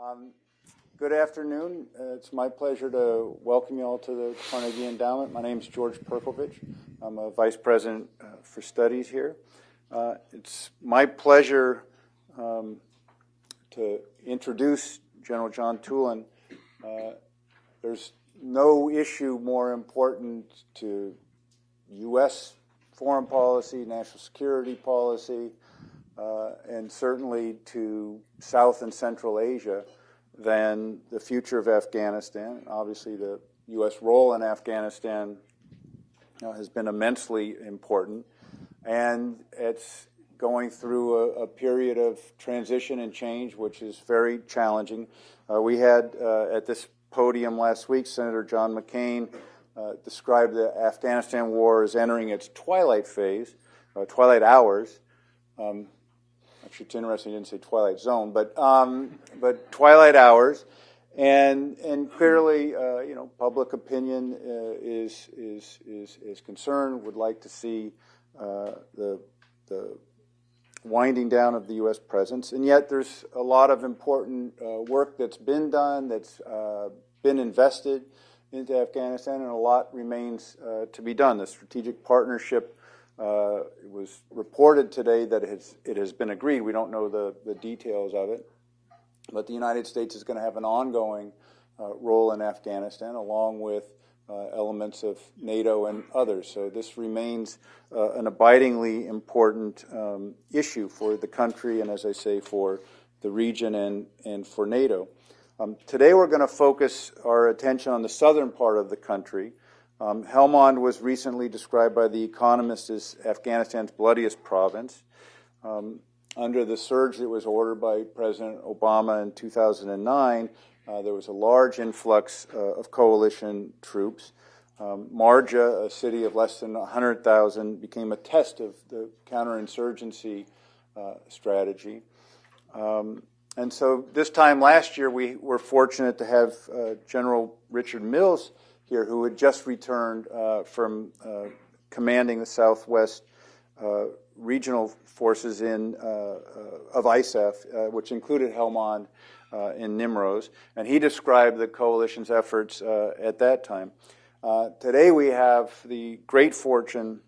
Um, Good afternoon. It's my pleasure to welcome you all to the Carnegie Endowment. My name is George Perkovich. I'm a Vice President for Studies here. It's my pleasure to introduce General John Toolan. There's no issue more important to U.S. foreign policy, national security policy, and certainly to South and Central Asia than the future of Afghanistan. Obviously, the U.S. role in Afghanistan has been immensely important, and it's going through a period of transition and change, which is very challenging. We had at this podium last week, Senator John McCain described the Afghanistan war as entering its twilight phase, twilight hours. Actually, it's interesting he didn't say twilight zone, but twilight hours, and clearly, public opinion is concerned. Would like to see the winding down of the U.S. presence, and yet there's a lot of important work that's been done, that's been invested into Afghanistan, and a lot remains to be done. The strategic partnership. It was reported today that it has been agreed. We don't know the details of it, but the United States is going to have an ongoing role in Afghanistan, along with elements of NATO and others. So this remains an abidingly important issue for the country, and as I say, for the region and for NATO. Today we're going to focus our attention on the southern part of the country. Helmand was recently described by The Economist as Afghanistan's bloodiest province. Under the surge that was ordered by President Obama in 2009, there was a large influx of coalition troops. Marja, a city of less than 100,000, became a test of the counterinsurgency strategy. And so this time last year, we were fortunate to have General Richard Mills here, who had just returned from commanding the Southwest regional forces of ISAF, which included Helmand and Nimroz, and he described the coalition's efforts at that time. Today we have the great fortune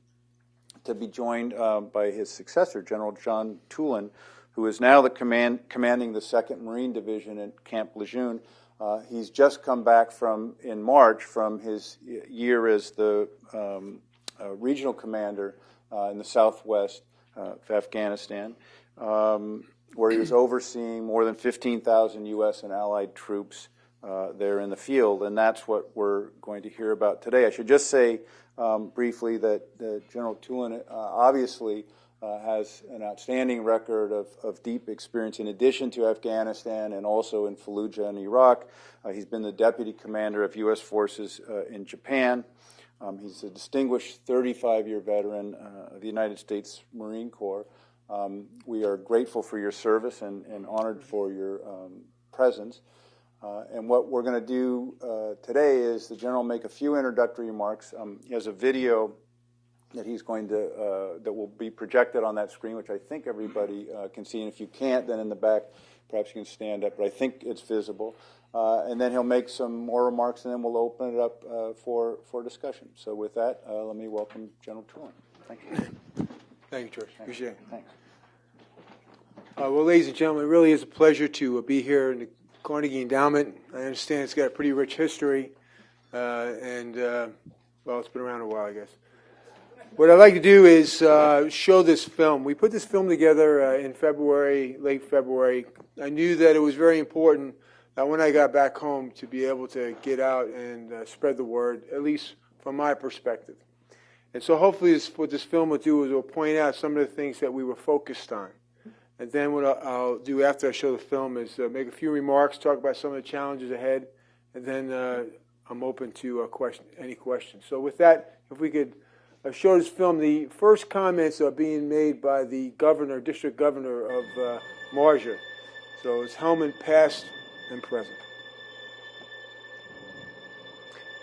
to be joined by his successor, General John Toolan, who is now commanding the 2nd Marine Division at Camp Lejeune. He's just come back in March from his year as the regional commander in the southwest of Afghanistan, where he was overseeing more than 15,000 U.S. and allied troops there in the field, and that's what we're going to hear about today. I should just say briefly that General Toolan obviously has an outstanding record of deep experience in addition to Afghanistan and also in Fallujah and Iraq. He's been the deputy commander of U.S. forces in Japan. He's a distinguished 35-year veteran of the United States Marine Corps. We are grateful for your service and honored for your presence. And what we're going to do today is the General make a few introductory remarks. He has a video that he's going to that will be projected on that screen, which I think everybody can see. And if you can't, then in the back, perhaps you can stand up. But I think it's visible. And then he'll make some more remarks, and then we'll open it up for discussion. So with that, let me welcome General Toolan. Thank you. Thank you, George. Appreciate it. Thanks. Well, ladies and gentlemen, it really is a pleasure to be here in the Carnegie Endowment. I understand it's got a pretty rich history, well, it's been around a while, I guess. What I'd like to do is show this film. We put this film together in February, late February. I knew that it was very important that when I got back home to be able to get out and spread the word, at least from my perspective. And so hopefully what this film will do is it will point out some of the things that we were focused on. And then what I'll do after I show the film is make a few remarks, talk about some of the challenges ahead, and then I'm open to any questions. So with that, if we could show this film, the first comments are being made by the governor, district governor of Marja. So it's Helmand past and present.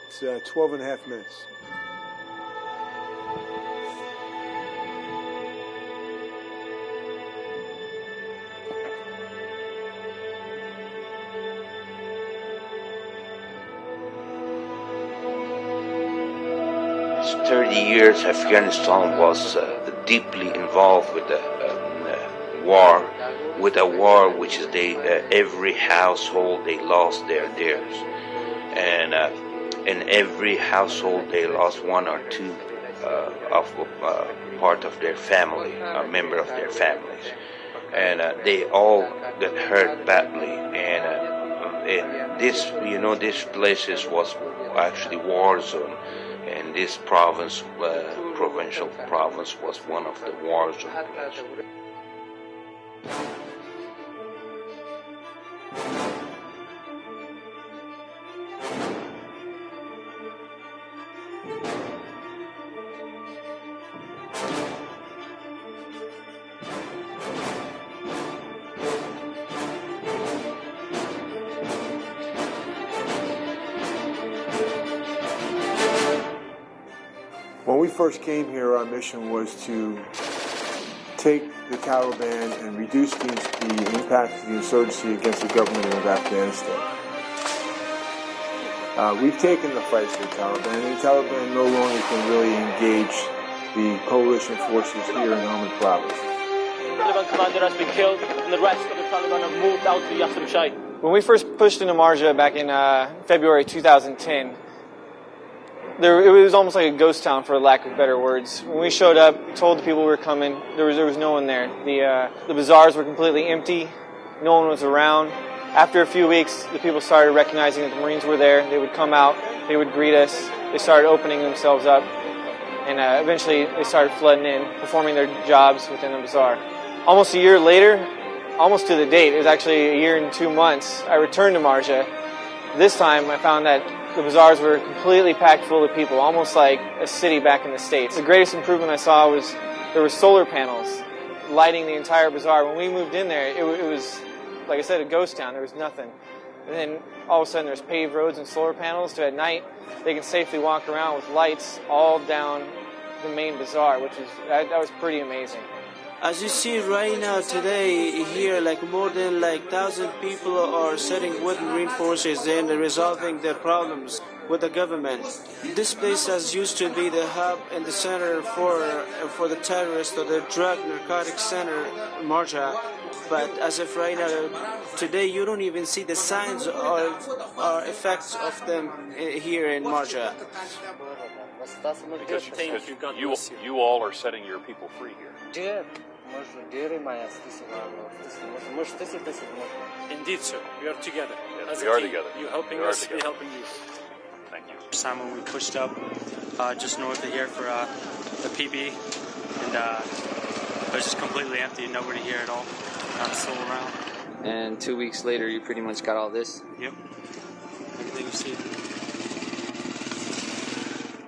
It's 12 and a half minutes. last 30 years, Afghanistan was deeply involved with the war, which is every household they lost their theirs, and in every household they lost one or two of part of their family, a member of their families, and they all got hurt badly. And this, this places was actually war zone, and this province, provincial province, was one of the war zone places. When we first came here, our mission was to take the Taliban and reduce the impact of the insurgency against the government of Afghanistan. We've taken the fight to the Taliban, and the Taliban no longer can really engage the coalition forces here in Helmand province. The Taliban commander has been killed, and the rest of the Taliban have moved out to Yassim Shai. When we first pushed into Marja back in February 2010, it was almost like a ghost town, for lack of better words. When we showed up, told the people we were coming, there was no one there. The bazaars were completely empty. No one was around. After a few weeks, the people started recognizing that the Marines were there. They would come out. They would greet us. They started opening themselves up. And eventually, they started flooding in, performing their jobs within the bazaar. Almost a year later, almost to the date, it was actually a year and 2 months, I returned to Marja. This time, I found that the bazaars were completely packed full of people, almost like a city back in the States. The greatest improvement I saw was there were solar panels lighting the entire bazaar. When we moved in there, it was, like I said, a ghost town. There was nothing. And then all of a sudden there's paved roads and solar panels, so at night they can safely walk around with lights all down the main bazaar, which is that was pretty amazing. As you see right now today here, like more than 1,000 people are setting wooden reinforcements and resolving their problems with the government. This place has used to be the hub and the center for the terrorists or the drug narcotics center, Marja. But as of right now, today you don't even see the signs or effects of them here in Marja. Because you all are setting your people free here. Indeed, sir. We are together. Yes, we are together. You helping us, we helping you. Thank you. First time when we pushed up just north of here for the PB, and it was just completely empty, nobody here at all, not a soul around. And 2 weeks later, you pretty much got all this? Yep. Everything you see.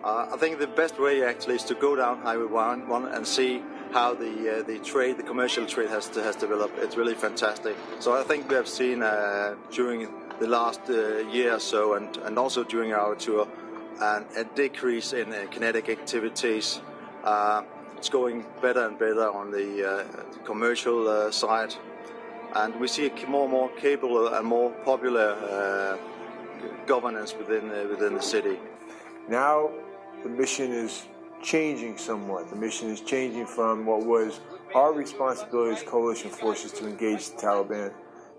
I think the best way actually is to go down Highway 1 and see how the commercial trade has developed. It's really fantastic. So I think we have seen during the last year or so, and also during our tour, a decrease in kinetic activities. It's going better and better on the commercial side, and we see more and more capable and more popular governance within the city. Now the mission is changing somewhat. The mission is changing from what was our responsibility as coalition forces to engage the Taliban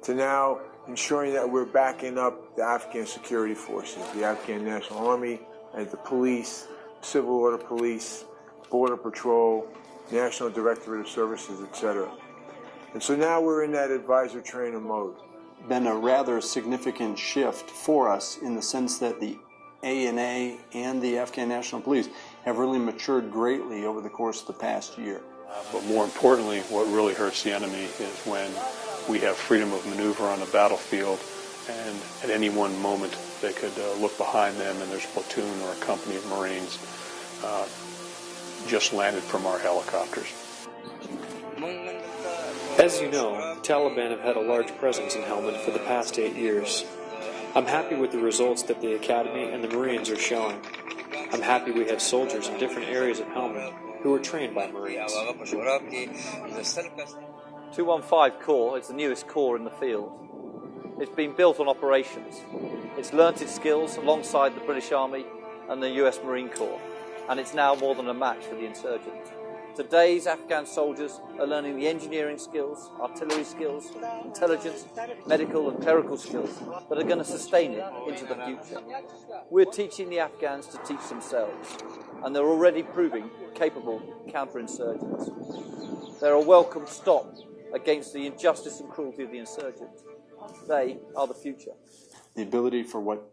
to now ensuring that we're backing up the Afghan security forces, the Afghan National Army, and the police, civil order police, border patrol, National Directorate of Services, etc. And so now we're in that advisor trainer mode. Been a rather significant shift for us in the sense that the ANA and the Afghan National Police have really matured greatly over the course of the past year. But more importantly, what really hurts the enemy is when we have freedom of maneuver on the battlefield, and at any one moment they could look behind them and there's a platoon or a company of Marines just landed from our helicopters. As you know, Taliban have had a large presence in Helmand for the past 8 years. I'm happy with the results that the Academy and the Marines are showing. I'm happy we have soldiers in different areas of Helmand who are trained by Marines. 215 Corps is the newest corps in the field. It's been built on operations. It's learnt its skills alongside the British Army and the US Marine Corps. and it's now more than a match for the insurgents. Today's Afghan soldiers are learning the engineering skills, artillery skills, intelligence, medical and clerical skills that are going to sustain it into the future. We're teaching the Afghans to teach themselves, and they're already proving capable counterinsurgents. They're a welcome stop against the injustice and cruelty of the insurgents. They are the future. The ability for what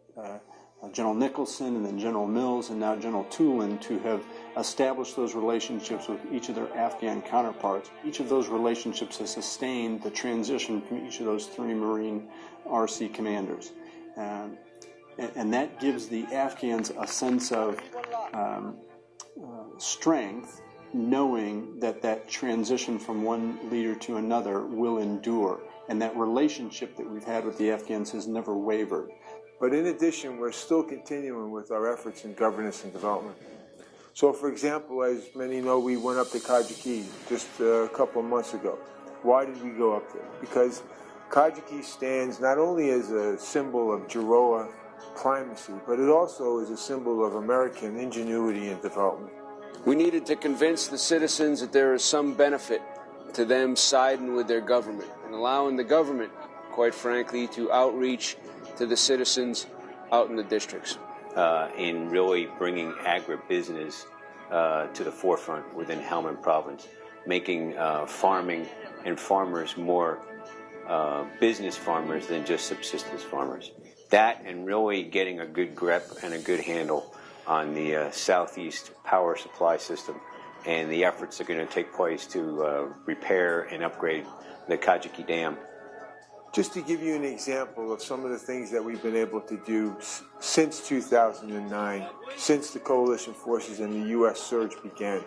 General Nicholson and then General Mills and now General Toolan to have established those relationships with each of their Afghan counterparts. Each of those relationships has sustained the transition from each of those 3 Marine RC commanders. And that gives the Afghans a sense of strength, knowing that that transition from one leader to another will endure. And that relationship that we've had with the Afghans has never wavered. But in addition, we're still continuing with our efforts in governance and development. So, for example, as many know, we went up to Carnegie just a couple of months ago. Why did we go up there? Because Carnegie stands not only as a symbol of Jaroa primacy, but it also is a symbol of American ingenuity and development. We needed to convince the citizens that there is some benefit to them siding with their government and allowing the government, quite frankly, to outreach to the citizens out in the districts. In really bringing agribusiness to the forefront within Helmand province, making farming and farmers more business farmers than just subsistence farmers. That and really getting a good grip and a good handle on the southeast power supply system and the efforts that are going to take place to repair and upgrade the Carnegie Dam. Just to give you an example of some of the things that we've been able to do since 2009, since the coalition forces and the U.S. surge began.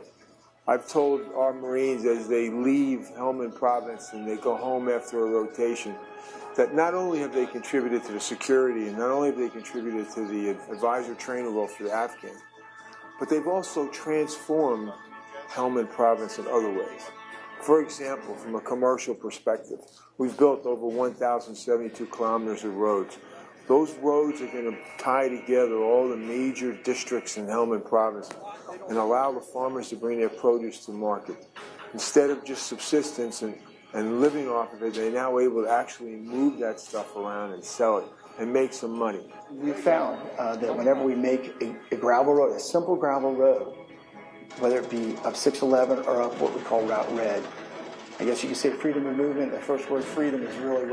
I've told our Marines as they leave Helmand province and they go home after a rotation that not only have they contributed to the security and not only have they contributed to the advisor trainer role for the Afghans, but they've also transformed Helmand province in other ways. For example, from a commercial perspective, we've built over 1,072 kilometers of roads. Those roads are going to tie together all the major districts in Helmand province and allow the farmers to bring their produce to market. Instead of just subsistence and living off of it, they're now able to actually move that stuff around and sell it and make some money. We found that whenever we make a gravel road, a simple gravel road, whether it be up 611 or up what we call Route Red, I guess you could say freedom of movement. The first word, freedom, is really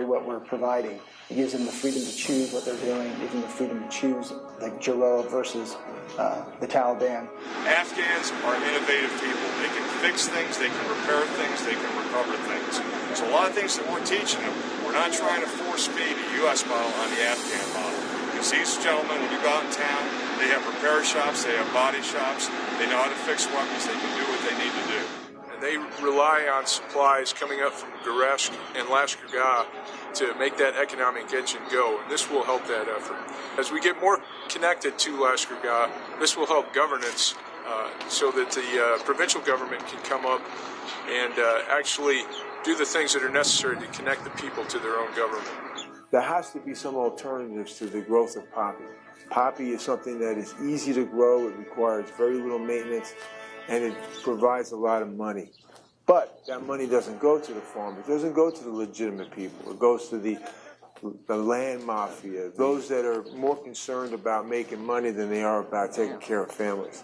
what we're providing. It gives them the freedom to choose what they're doing. It gives them the freedom to choose, like Jaroa versus the Taliban. Afghans are innovative people. They can fix things, they can repair things, they can recover things. So a lot of things that we're teaching them, we're not trying to force feed a U.S. model on the Afghan model. Because these gentlemen, when you go out in town, they have repair shops, they have body shops, they know how to fix weapons, they can do what they need to do. And they rely on supplies coming up from Guresh and Lashkar to make that economic engine go, and this will help that effort. As we get more connected to Lashkar, this will help governance so that the provincial government can come up and actually do the things that are necessary to connect the people to their own government. There has to be some alternatives to the growth of poppy. Poppy is something that is easy to grow, it requires very little maintenance, and it provides a lot of money. But that money doesn't go to the farm, it doesn't go to the legitimate people, it goes to the land mafia, those that are more concerned about making money than they are about taking care of families.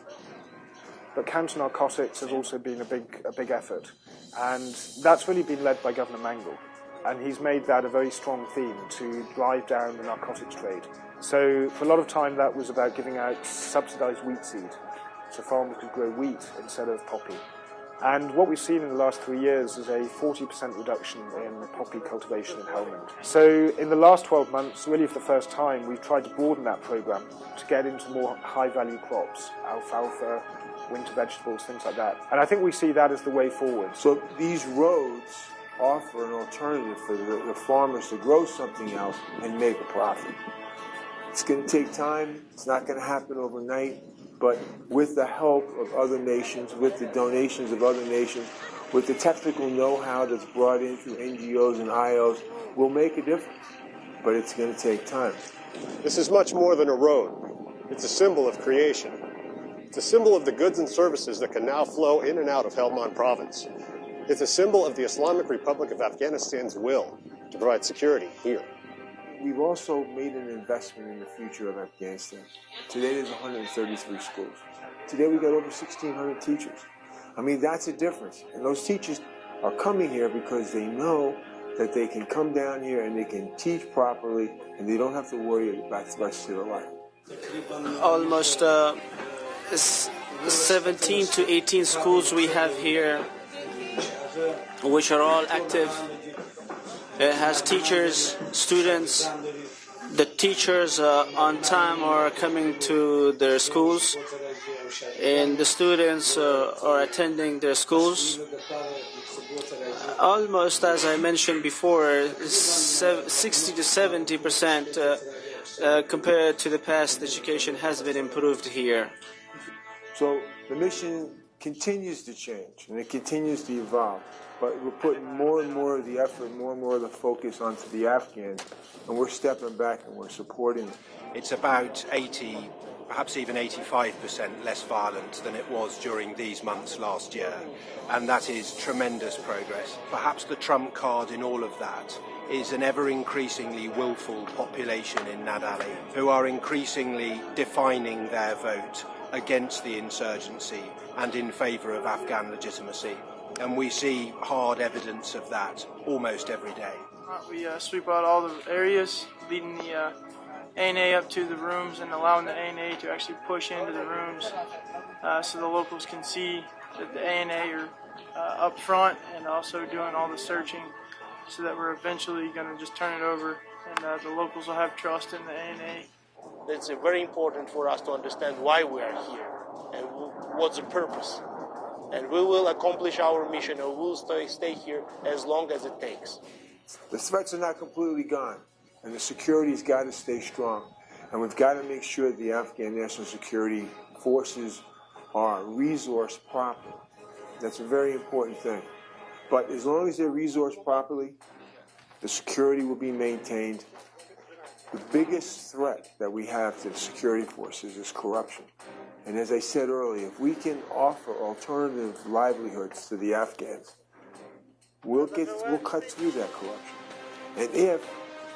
But counter-narcotics has also been a big effort, and that's really been led by Governor Mangle. And he's made that a very strong theme to drive down the narcotics trade. So for a lot of time that was about giving out subsidised wheat seed, so farmers could grow wheat instead of poppy. And what we've seen in the last 3 years is a 40% reduction in poppy cultivation in Helmand. So in the last 12 months, really for the first time, we've tried to broaden that program to get into more high-value crops, alfalfa, winter vegetables, things like that. And I think we see that as the way forward. So these roads offer an alternative for the farmers to grow something else and make a profit. It's going to take time. It's not going to happen overnight. But with the help of other nations, with the donations of other nations, with the technical know-how that's brought in through NGOs and IOs, we'll make a difference. But it's going to take time. This is much more than a road. It's a symbol of creation. It's a symbol of the goods and services that can now flow in and out of Helmand province. It's a symbol of the Islamic Republic of Afghanistan's will to provide security here. We've also made an investment in the future of Afghanistan. Today there's 133 schools. Today we got over 1,600 teachers. I mean, that's a difference. And those teachers are coming here because they know that they can come down here and they can teach properly and they don't have to worry about the rest of their life. Almost 17 to 18 schools we have here, which are all active. It has teachers, students. The teachers on time are coming to their schools, and the students are attending their schools. Almost, as I mentioned before, 60 to 70% compared to the past, education has been improved here. So the mission continues to change and it continues to evolve, but we're putting more and more of the effort, more and more of the focus onto the Afghans, and we're stepping back and we're supporting it. It's about 80, perhaps even 85% less violent than it was during these months last year, and that is tremendous progress. Perhaps the trump card in all of that is an ever-increasingly willful population in Nadali who are increasingly defining their vote against the insurgency and in favour of Afghan legitimacy. And we see hard evidence of that almost every day. We sweep out all the areas, leading the ANA up to the rooms and allowing the ANA to actually push into the rooms so the locals can see that the ANA are up front and also doing all the searching, so that we're eventually going to just turn it over and the locals will have trust in the ANA. It's very important for us to understand why we are here and what's the purpose. And we will accomplish our mission, and we'll stay here as long as it takes. The threats are not completely gone, and the security's got to stay strong. And we've got to make sure the Afghan National Security Forces are resourced properly. That's a very important thing. But as long as they're resourced properly, the security will be maintained. The biggest threat that we have to the security forces is corruption. And as I said earlier, if we can offer alternative livelihoods to the Afghans, we'll cut through that corruption. And if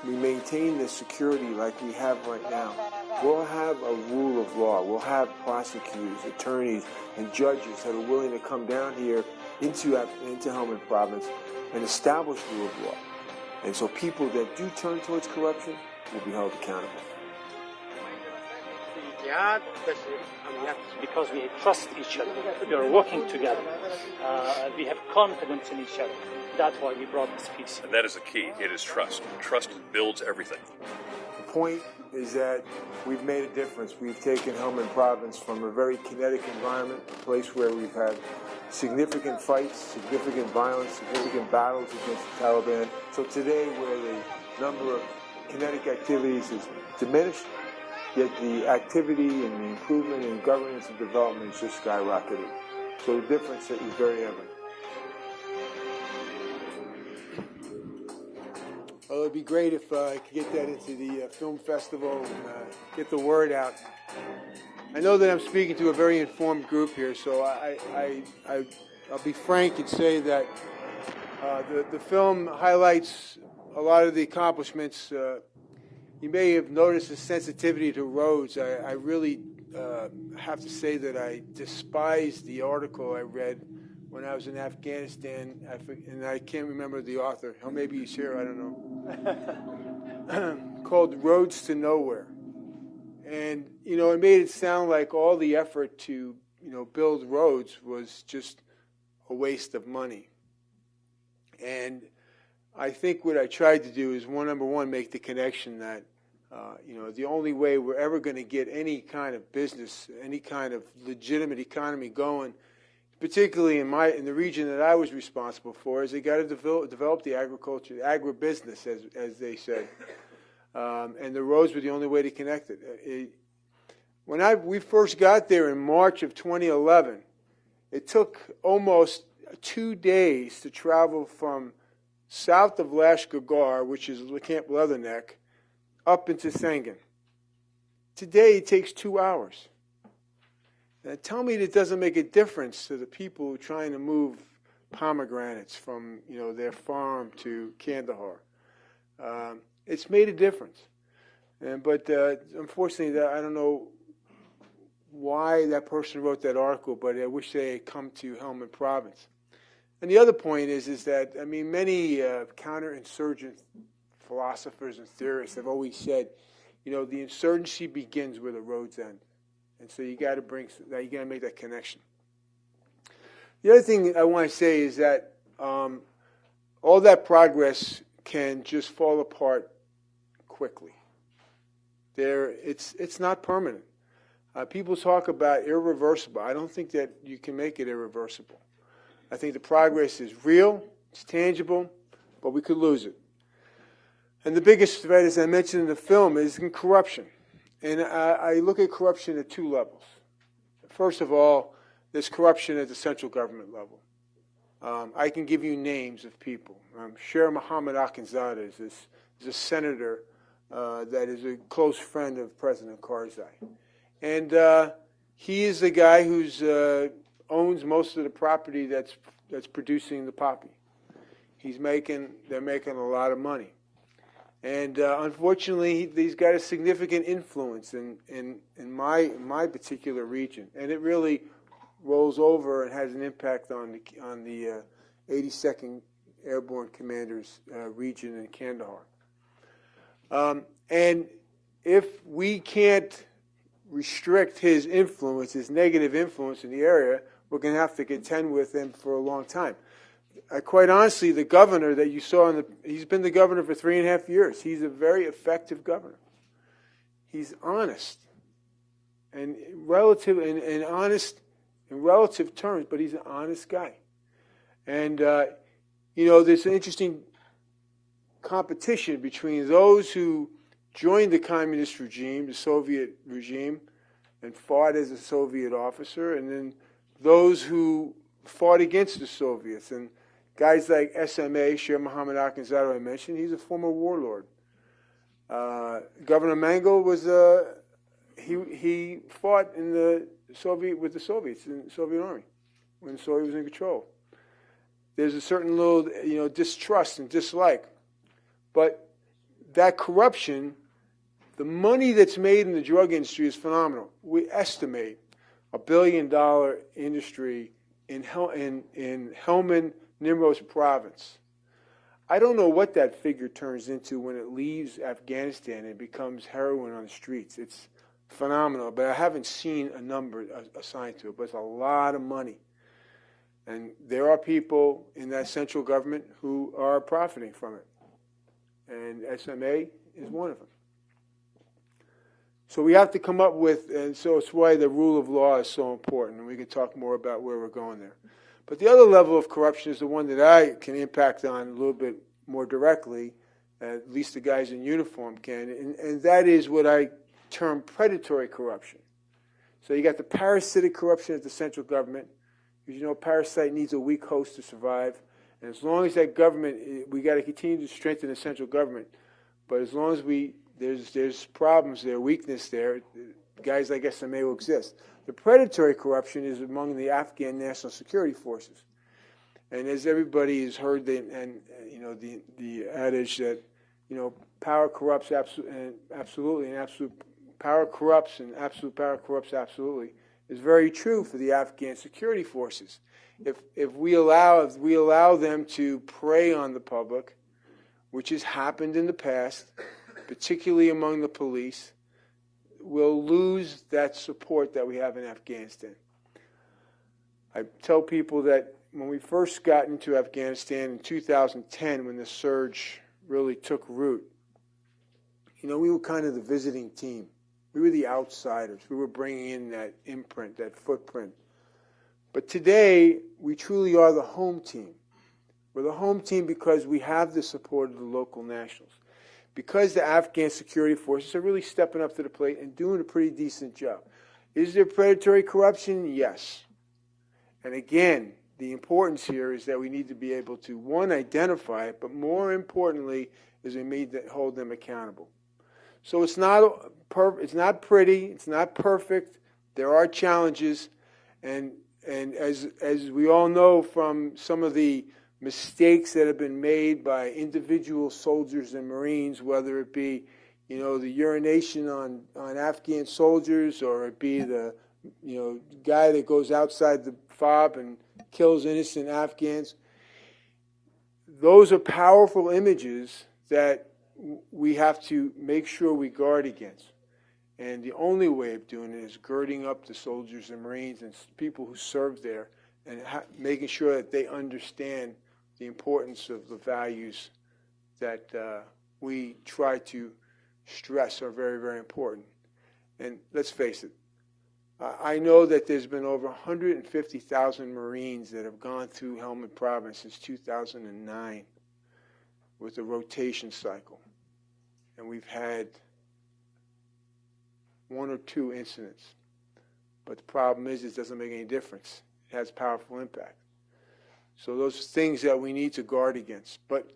we maintain the security like we have right now, we'll have a rule of law. We'll have prosecutors, attorneys, and judges that are willing to come down here into Helmand province and establish rule of law. And so people that do turn towards corruption will be held accountable. Jihad, because we trust each other, we are working together, we have confidence in each other. That's why we brought this peace. And that is the key. It is trust. Trust builds everything. The point is that we've made a difference. We've taken Helmand province from a very kinetic environment, a place where we've had significant fights, significant violence, significant battles against the Taliban. So today, where the number of kinetic activities is diminished, yet the activity and the improvement in governance and development is just skyrocketing. So the difference is very evident. Well, it'd be great if I could get that into the film festival and get the word out. I know that I'm speaking to a very informed group here, so I'll be frank and say that the film highlights a lot of the accomplishments. You may have noticed a sensitivity to roads. I really have to say that I despise the article I read when I was in Afghanistan, and I can't remember the author. Oh, maybe he's here, I don't know. Called Roads to Nowhere. And, you know, it made it sound like all the effort to, build roads was just a waste of money. And I think what I tried to do is, number one, make the connection that, the only way we're ever going to get any kind of business, any kind of legitimate economy going, particularly in the region that I was responsible for, is they got to develop the agriculture, agribusiness, as they said. And the roads were the only way to connect it. When we first got there in March of 2011, it took almost 2 days to travel from south of Lashkar, which is Camp Leatherneck, up into Sengen. Today it takes 2 hours. Tell me it doesn't make a difference to the people trying to move pomegranates from their farm to Kandahar. It's made a difference, but unfortunately, I don't know why that person wrote that article, but I wish they had come to Helmand Province. And the other point is that many counterinsurgent philosophers and theorists have always said, the insurgency begins where the roads end, and so you got to make that connection. The other thing I want to say is that all that progress can just fall apart quickly. It's not permanent. People talk about irreversible. I don't think that you can make it irreversible. I think the progress is real, it's tangible, but we could lose it. And the biggest threat, as I mentioned in the film, is in corruption. And I look at corruption at two levels. First of all, there's corruption at the central government level. I can give you names of people. Sher Mohammed Akhundzada is a senator that is a close friend of President Karzai. And he is the guy who's owns most of the property that's producing the poppy. They're making a lot of money. And unfortunately, he's got a significant influence in my particular region. And it really rolls over and has an impact on the 82nd Airborne Commander's region in Kandahar. And if we can't restrict his influence, his negative influence in the area, we're going to have to contend with him for a long time. Quite honestly, the governor that you saw, he's been the governor for 3.5 years. He's a very effective governor. He's honest and honest in relative terms, but he's an honest guy. And, there's an interesting competition between those who joined the communist regime, the Soviet regime, and fought as a Soviet officer, and then those who fought against the Soviets. And guys like SMA, Sher Mohammed Akhundzada, I mentioned, he's a former warlord. Governor Mango was he fought in with the Soviets in the Soviet Army when the Soviet was in control. There's a certain little distrust and dislike, but that corruption, the money that's made in the drug industry is phenomenal. We estimate $1 billion industry in Helmand, Nimroz province. I don't know what that figure turns into when it leaves Afghanistan and becomes heroin on the streets. It's phenomenal, but I haven't seen a number assigned to it, but it's a lot of money. And there are people in that central government who are profiting from it. And SMA is one of them. So we have to come up with, and so it's why the rule of law is so important, and we can talk more about where we're going there. But the other level of corruption is the one that I can impact on a little bit more directly, at least the guys in uniform can, and that is what I term predatory corruption. So you got the parasitic corruption at the central government, because a parasite needs a weak host to survive, and as long as that government, we got to continue to strengthen the central government, but as long as there's problems there, weakness there, guys like SMA will exist. The predatory corruption is among the Afghan national security forces, and as everybody has heard, the adage that power corrupts absolutely, and absolute power corrupts, and absolute power corrupts absolutely, is very true for the Afghan security forces. If we allow them to prey on the public, which has happened in the past, particularly among the police, we'll lose that support that we have in Afghanistan. I tell people that when we first got into Afghanistan in 2010, when the surge really took root, we were kind of the visiting team. We were the outsiders. We were bringing in that imprint, that footprint. But today, we truly are the home team. We're the home team because we have the support of the local nationals. Because the Afghan security forces are really stepping up to the plate and doing a pretty decent job. Is there predatory corruption? Yes. And again, the importance here is that we need to be able to, one, identify it, but more importantly is we need to hold them accountable. So it's not pretty, it's not perfect, there are challenges, And as we all know from some of the mistakes that have been made by individual soldiers and Marines, whether it be, the urination on Afghan soldiers, or it be the, guy that goes outside the fob and kills innocent Afghans. Those are powerful images that we have to make sure we guard against. And the only way of doing it is girding up the soldiers and Marines and people who serve there, and making sure that they understand the importance of the values that we try to stress are very, very important. And let's face it, I know that there's been over 150,000 Marines that have gone through Helmand Province since 2009 with a rotation cycle. And we've had 1 or 2 incidents. But the problem is it doesn't make any difference. It has powerful impact. So those things that we need to guard against. But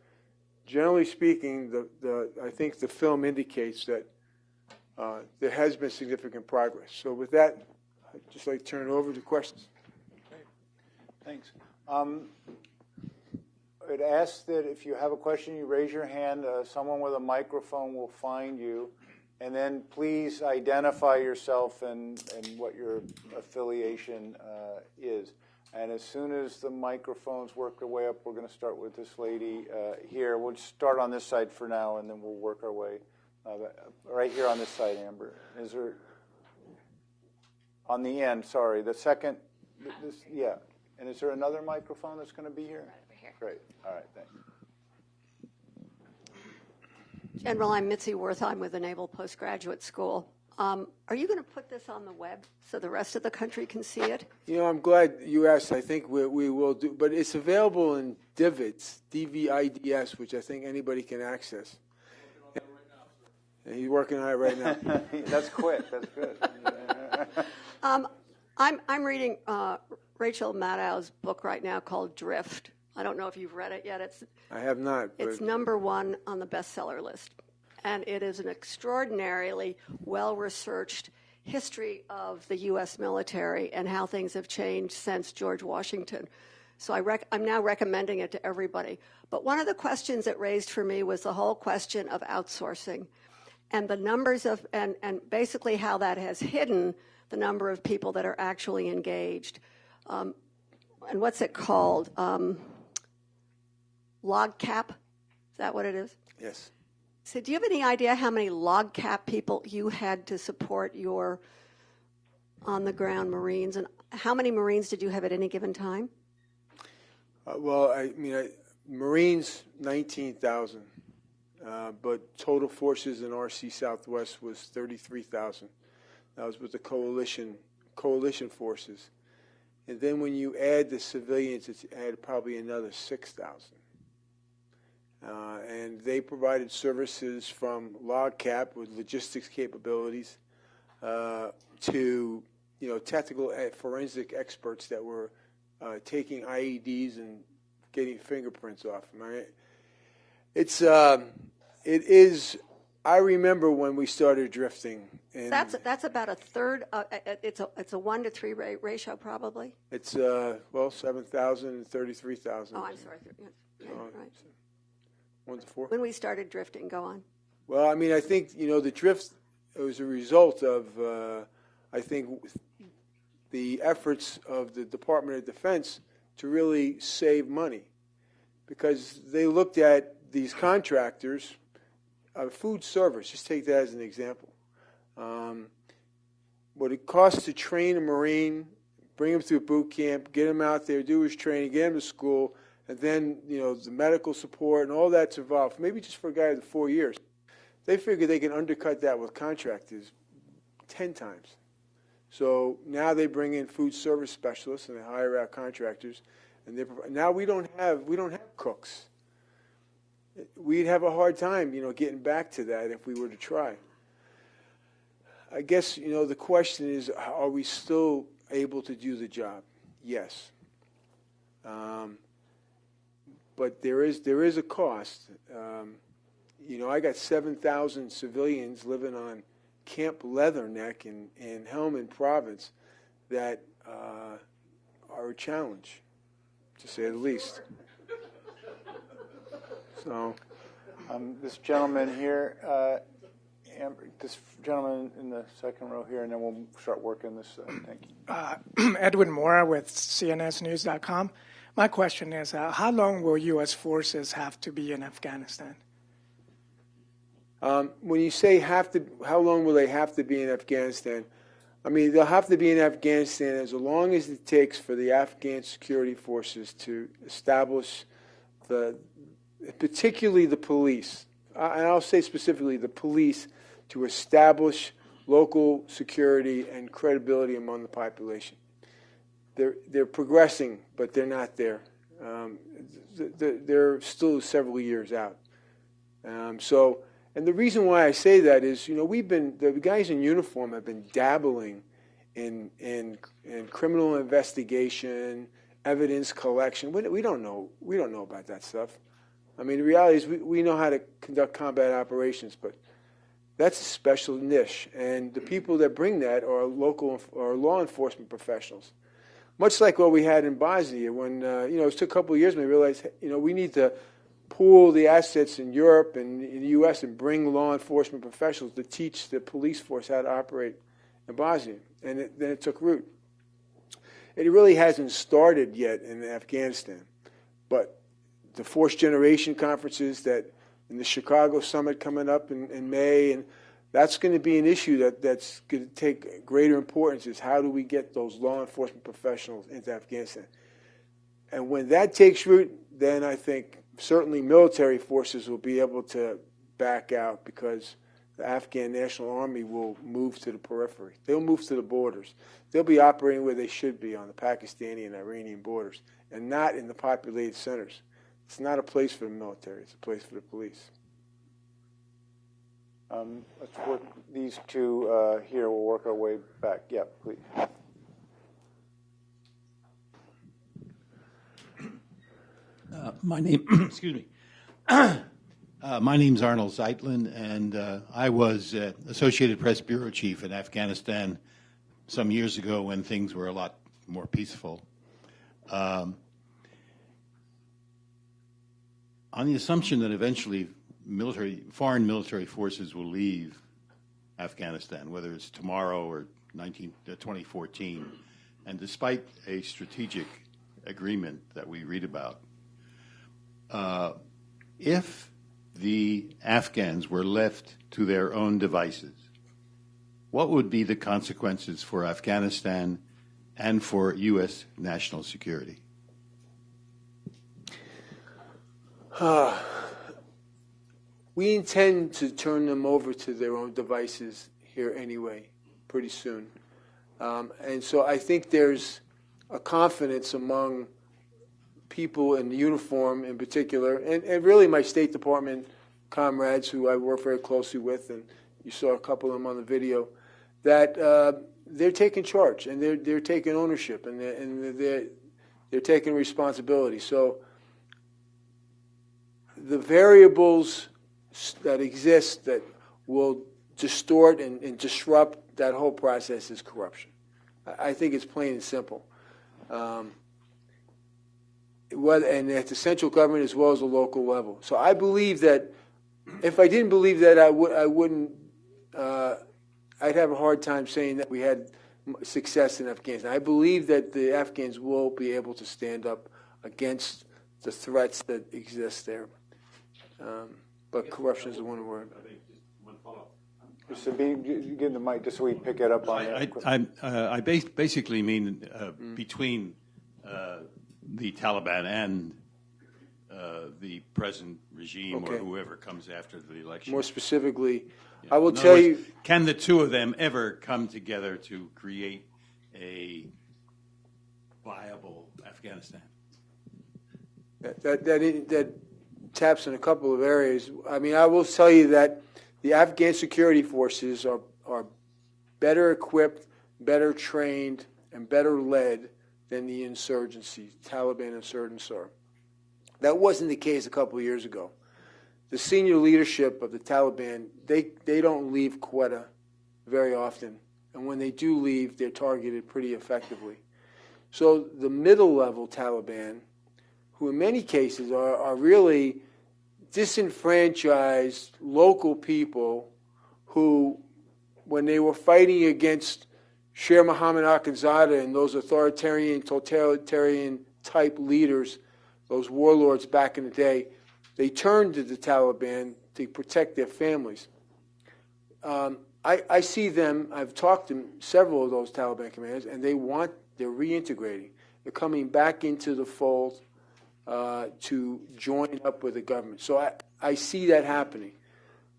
generally speaking, I think the film indicates that there has been significant progress. So with that, I'd just like to turn it over to questions. Okay. Thanks. I'd ask that if you have a question, you raise your hand. Someone with a microphone will find you. And then please identify yourself and what your affiliation is. And as soon as the microphones work their way up, we're going to start with this lady here. We'll just start on this side for now, and then we'll work our way. Right here on this side, Amber. Is there... On the end, sorry. The second... yeah. And is there another microphone that's going to be here? Right over here. Great. All right, thanks. General, I'm Mitzi Worth. I'm with the Naval Postgraduate School. Are you going to put this on the web so the rest of the country can see it? I'm glad you asked. I think we will do, but it's available in divids, DVIDs, which I think anybody can access. And he's working on it right now. That's quick. That's good. I'm reading Rachel Maddow's book right now called Drift. I don't know if you've read it yet. I have not. It's #1 on the bestseller list. And it is an extraordinarily well-researched history of the U.S. military and how things have changed since George Washington. So I'm now recommending it to everybody. But one of the questions it raised for me was the whole question of outsourcing and the numbers of, and basically how that has hidden the number of people that are actually engaged. And what's it called? Log cap? Is that what it is? Yes. So do you have any idea how many log cap people you had to support your on-the-ground Marines? And how many Marines did you have at any given time? Marines, 19,000. But total forces in RC Southwest was 33,000. That was with the coalition forces. And then when you add the civilians, it's added probably another 6,000. And they provided services from log cap with logistics capabilities to technical forensic experts that were taking IEDs and getting fingerprints off them. Right? It is. I remember when we started drifting. And that's about a third. It's a 1 to 3 ratio probably. It's 7,000 and 33,000. Oh, I'm sorry. Yeah, right. 1 to 4. When we started drifting, go on. Well, I think the drift was a result of I think the efforts of the Department of Defense to really save money, because they looked at these contractors, food service. Just take that as an example. What it costs to train a Marine, bring him through boot camp, get him out there, do his training, get him to school. And then, the medical support and all that's involved, maybe just for a guy with 4 years. They figure they can undercut that with contractors 10 times. So now they bring in food service specialists and they hire out contractors. And now we don't have cooks. We'd have a hard time, getting back to that if we were to try. I guess, the question is, are we still able to do the job? Yes. But there is a cost. I got 7,000 civilians living on Camp Leatherneck in Helmand Province that are a challenge, to say the least. So, this gentleman here, this gentleman in the second row here, and then we'll start working this. Thank you. Edwin Mora with CNSNews.com. My question is, how long will U.S. forces have to be in Afghanistan? When you say how long will they have to be in Afghanistan? I mean, they'll have to be in Afghanistan as long as it takes for the Afghan security forces to establish particularly the police, and I'll say specifically the police, to establish local security and credibility among the population. They're progressing, but they're not there. They're still several years out. And the reason why I say that is, the guys in uniform have been dabbling in criminal investigation, evidence collection. We don't know about that stuff. I mean, the reality is we know how to conduct combat operations, but that's a special niche, and the people that bring that are local or law enforcement professionals. Much like what we had in Bosnia, when it took a couple of years, and we realized we need to pool the assets in Europe and in the U.S. and bring law enforcement professionals to teach the police force how to operate in Bosnia, and then it took root. It really hasn't started yet in Afghanistan, but the Force Generation conferences that in the Chicago summit coming up in May, and that's going to be an issue that's going to take greater importance, is how do we get those law enforcement professionals into Afghanistan. And when that takes root, then I think certainly military forces will be able to back out, because the Afghan National Army will move to the periphery. They'll move to the borders. They'll be operating where they should be, on the Pakistani and Iranian borders, and not in the populated centers. It's not a place for the military. It's a place for the police. Let's work these two here. We'll work our way back. Yeah, please. My name, excuse me. My name's Arnold Zeitlin, and I was Associated Press bureau chief in Afghanistan some years ago when things were a lot more peaceful. On the assumption that eventually foreign military forces will leave Afghanistan, whether it's tomorrow or 2014, and despite a strategic agreement that we read about, if the Afghans were left to their own devices, what would be the consequences for Afghanistan and for U.S. national security? We intend to turn them over to their own devices here anyway, pretty soon. And so I think there's a confidence among people in uniform in particular, and really my State Department comrades who I work very closely with, and you saw a couple of them on the video, that they're taking charge, and they're taking ownership, and they're taking responsibility. So the variables that exist that will distort and disrupt that whole process is corruption. I think it's plain and simple. And at the central government as well as the local level. So I believe that if I didn't believe that, I wouldn't. I'd have a hard time saying that we had success in Afghanistan. I believe that the Afghans will be able to stand up against the threats that exist there. But corruption is the one word. So give the mic just so we pick it up on that. I basically mean between the Taliban and the present regime, or whoever comes after the election. More specifically, I will tell you... Can the two of them ever come together to create a viable Afghanistan? That taps in a couple of areas. I mean, I will tell you that the Afghan security forces are better equipped, better trained, and better led than the insurgency, Taliban insurgents are. That wasn't the case a couple of years ago. The senior leadership of the Taliban, they don't leave Quetta very often. And when they do leave, they're targeted pretty effectively. So the middle-level Taliban, who in many cases are really disenfranchised local people who, when they were fighting against Sher Mohammad Akhundzada and those authoritarian, totalitarian-type leaders, those warlords back in the day, they turned to the Taliban to protect their families. I see them, I've talked to several of those Taliban commanders, and they're reintegrating. They're coming back into the fold to join up with the government. So I see that happening.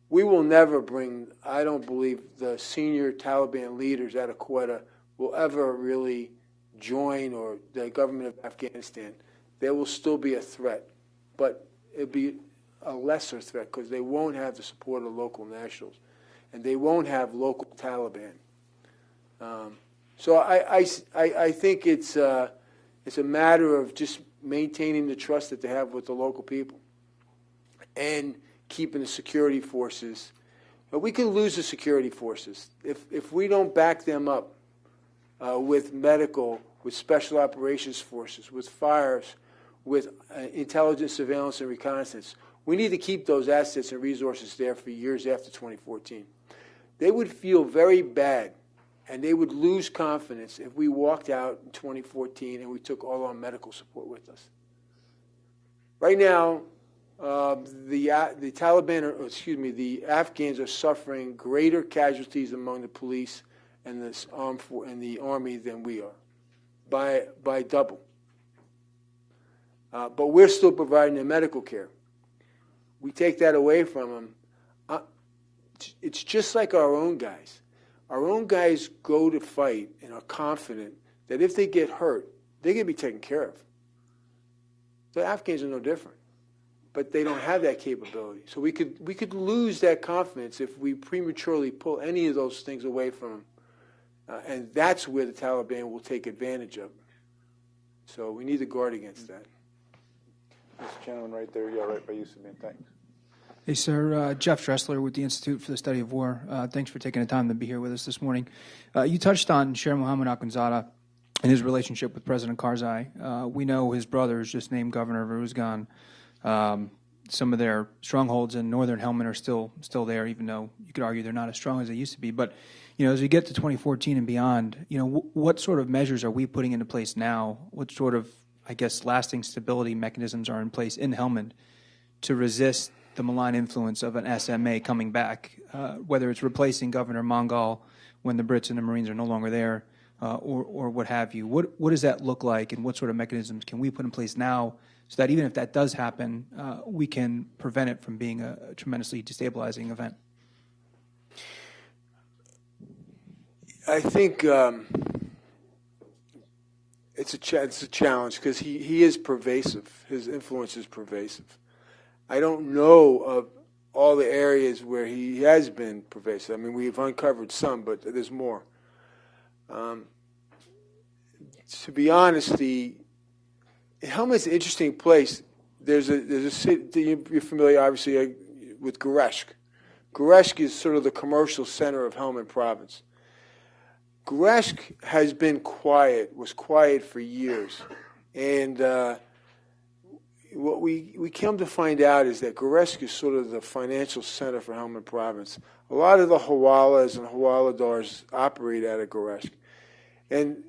We will never bring, I don't believe the senior Taliban leaders out of Quetta will ever really join or the government of Afghanistan. There will still be a threat, but it'll be a lesser threat because they won't have the support of local nationals, and they won't have local Taliban. So I think it's a matter of just maintaining the trust that they have with the local people and keeping the security forces. But we could lose the security forces if we don't back them up with medical, with special operations forces, with fires, with intelligence, surveillance, and reconnaissance. We need to keep those assets and resources there for years after 2014. They would feel very bad, and they would lose confidence if we walked out in 2014 and we took all our medical support with us. Right now, the Taliban, the Afghans are suffering greater casualties among the police and the army than we are, by double. But we're still providing them medical care. We take that away from them. It's just like our own guys. Our own guys go to fight and are confident that if they get hurt, they're going to be taken care of. The Afghans are no different, but they don't have that capability. So we could lose that confidence if we prematurely pull any of those things away from them, and that's where the Taliban will take advantage of. So we need to guard against that. This gentleman right there, yeah, right by you, Sabine. Thanks. Hey, sir. Jeff Dressler with the Institute for the Study of War. Thanks for taking the time to be here with us this morning. You touched on Sher Mohammad Akhundzada and his relationship with President Karzai. We know his brother is just named governor of Uruzgan. Some of their strongholds in northern Helmand are still there, even though you could argue they're not as strong as they used to be. But as we get to 2014 and beyond, what sort of measures are we putting into place now? What sort of, lasting stability mechanisms are in place in Helmand to resist the malign influence of an SMA coming back, whether it's replacing Governor Mongol when the Brits and the Marines are no longer there, or what have you? What does that look like, and what sort of mechanisms can we put in place now so that even if that does happen, we can prevent it from being a tremendously destabilizing event? I think it's a challenge because he is pervasive. His influence is pervasive. I don't know of all the areas where he has been pervasive. I mean, we've uncovered some, but there's more. To be honest, Helmand's an interesting place. There's a city, you're familiar, obviously, with Gereshk. Gereshk is sort of the commercial center of Helmand province. Gereshk has been was quiet for years. And what we come to find out is that Gereshk is sort of the financial center for Helmand province. A lot of the Hawalas and Hawaladars operate out of Gereshk. And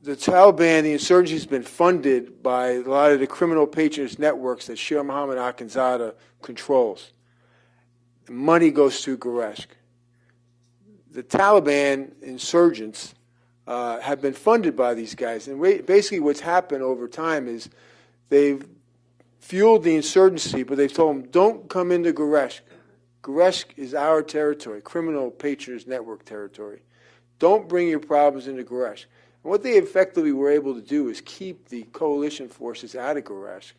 the Taliban, the insurgency, has been funded by a lot of the criminal patronage networks that Sher Mohammad Akhundzada controls. The money goes through Gereshk. The Taliban insurgents have been funded by these guys. And basically what's happened over time is they've fueled the insurgency, but they've told them, don't come into Gereshk. Gereshk is our territory, criminal patronage network territory. Don't bring your problems into Gereshk. And what they effectively were able to do is keep the coalition forces out of Gereshk.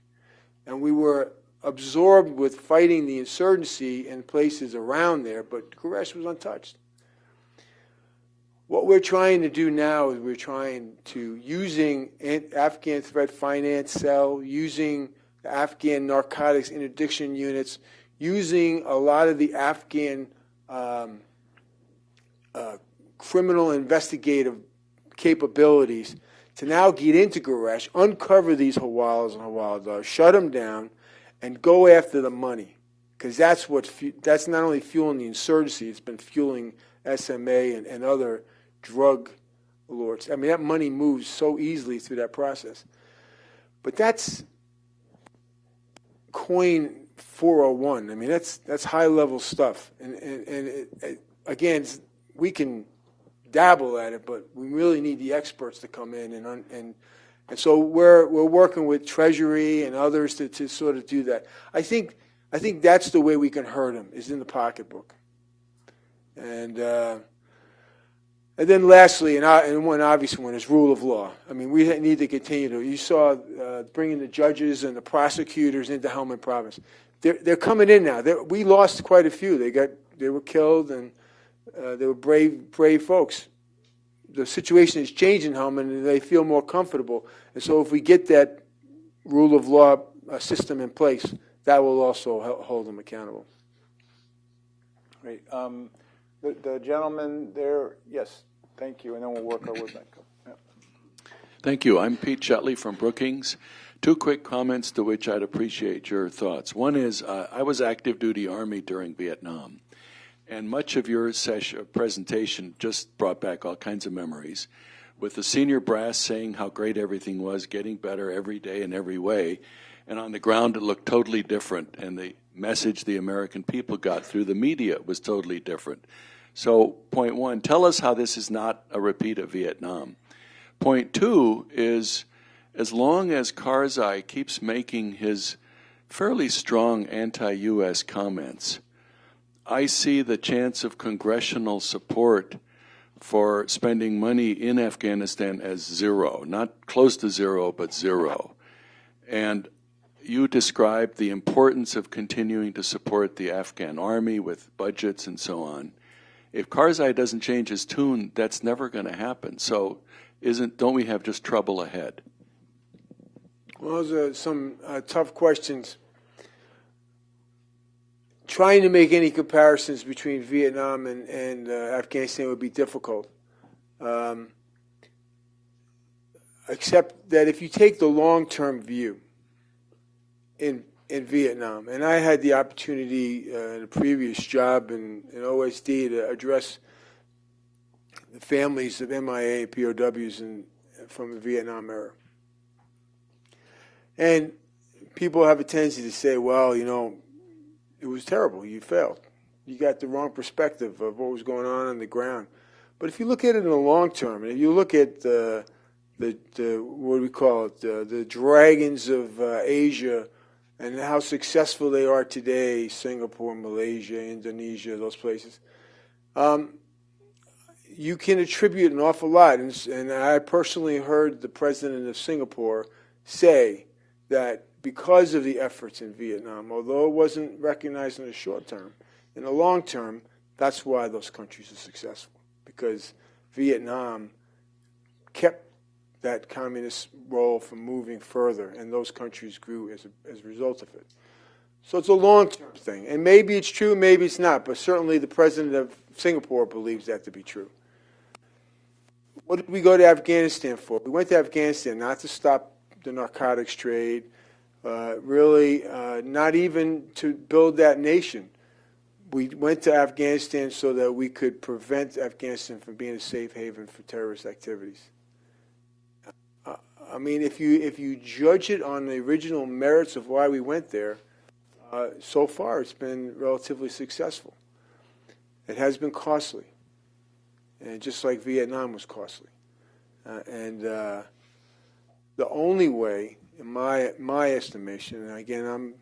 And we were absorbed with fighting the insurgency in places around there, but Gereshk was untouched. What we're trying to do now is we're trying to, using Afghan Threat Finance Cell, using the Afghan narcotics interdiction units, using a lot of the Afghan criminal investigative capabilities to now get into Garash, uncover these Hawalas and Hawaladars, shut them down, and go after the money. Because that's not only fueling the insurgency, it's been fueling SMA and other drug lords. I mean, that money moves so easily through that process. But that's coin 401. I mean, that's high-level stuff. And again, we can dabble at it, but we really need the experts to come in. And so we're working with Treasury and others to sort of do that. I think that's the way we can hurt them, is in the pocketbook. And then lastly, and one obvious one, is rule of law. I mean, we need to continue to. You saw bringing the judges and the prosecutors into Helmand Province. They're coming in now. We lost quite a few. They were killed, and they were brave folks. The situation is changing in Helmand, and they feel more comfortable. And so, if we get that rule of law system in place, that will also hold them accountable. Great. The gentleman there, yes, thank you, and then we'll work our way back up. Yeah. Thank you. I'm Pete Shetley from Brookings. Two quick comments to which I'd appreciate your thoughts. One is, I was active duty Army during Vietnam, and much of your presentation just brought back all kinds of memories, with the senior brass saying how great everything was, getting better every day in every way, and on the ground it looked totally different, and the message the American people got through the media was totally different. So, point one, tell us how this is not a repeat of Vietnam. Point two is, as long as Karzai keeps making his fairly strong anti-U.S. comments, I see the chance of congressional support for spending money in Afghanistan as zero, not close to zero, but zero. And you described the importance of continuing to support the Afghan army with budgets and so on. If Karzai doesn't change his tune, that's never going to happen. So don't we have just trouble ahead? Well, those are some tough questions. Trying to make any comparisons between Vietnam and Afghanistan would be difficult. Except that if you take the long-term view in Vietnam, and I had the opportunity in a previous job in OSD to address the families of MIA and POWs from the Vietnam era. And people have a tendency to say, well, you know, it was terrible. You failed. You got the wrong perspective of what was going on the ground. But if you look at it in the long term, and if you look at the what do we call it, the dragons of Asia, and how successful they are today, Singapore, Malaysia, Indonesia, those places, you can attribute an awful lot. And I personally heard the president of Singapore say that because of the efforts in Vietnam, although it wasn't recognized in the short term, in the long term, that's why those countries are successful, because Vietnam kept that communist role from moving further, and those countries grew as a result of it. So it's a long-term thing, and maybe it's true, maybe it's not, but certainly the president of Singapore believes that to be true. What did we go to Afghanistan for? We went to Afghanistan not to stop the narcotics trade, really not even to build that nation. We went to Afghanistan so that we could prevent Afghanistan from being a safe haven for terrorist activities. I mean, if you judge it on the original merits of why we went there, so far it's been relatively successful. It has been costly, and just like Vietnam was costly. And the only way, in my estimation, and again I'm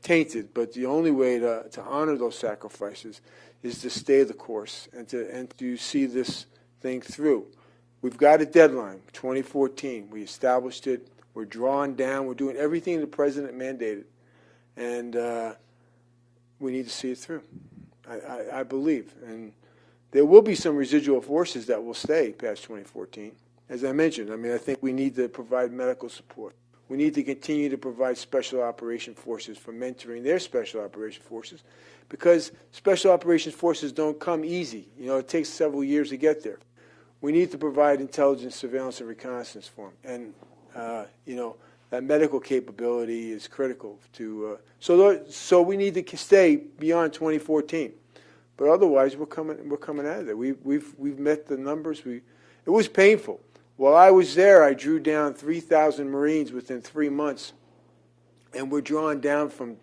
tainted, but the only way to honor those sacrifices is to stay the course and to see this thing through. We've got a deadline, 2014. We established it. We're drawing down. We're doing everything the president mandated. And we need to see it through, I believe. And there will be some residual forces that will stay past 2014. As I mentioned, I mean, I think we need to provide medical support. We need to continue to provide special operation forces for mentoring their special operation forces, because special operations forces don't come easy. You know, it takes several years to get there. we need to provide intelligence, surveillance, and reconnaissance for them. And, that medical capability is critical to, so we need to stay beyond 2014. But otherwise, we're coming out of there. We've met the numbers. It was painful. While I was there, I drew down 3,000 Marines within 3 months, and we're drawing down from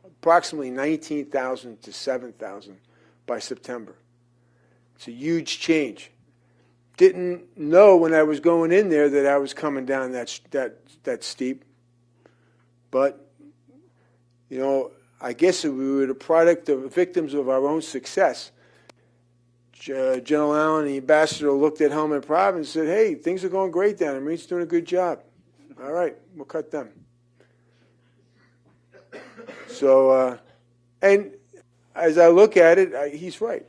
approximately 19,000 to 7,000 by September. It's a huge change. Didn't know when I was going in there that I was coming down that steep, but I guess we were the product of victims of our own success. General Allen, the ambassador, looked at Helmand Province and said, "Hey, things are going great down there. The Marines doing a good job. All right, we'll cut them." So, and as I look at it, he's right.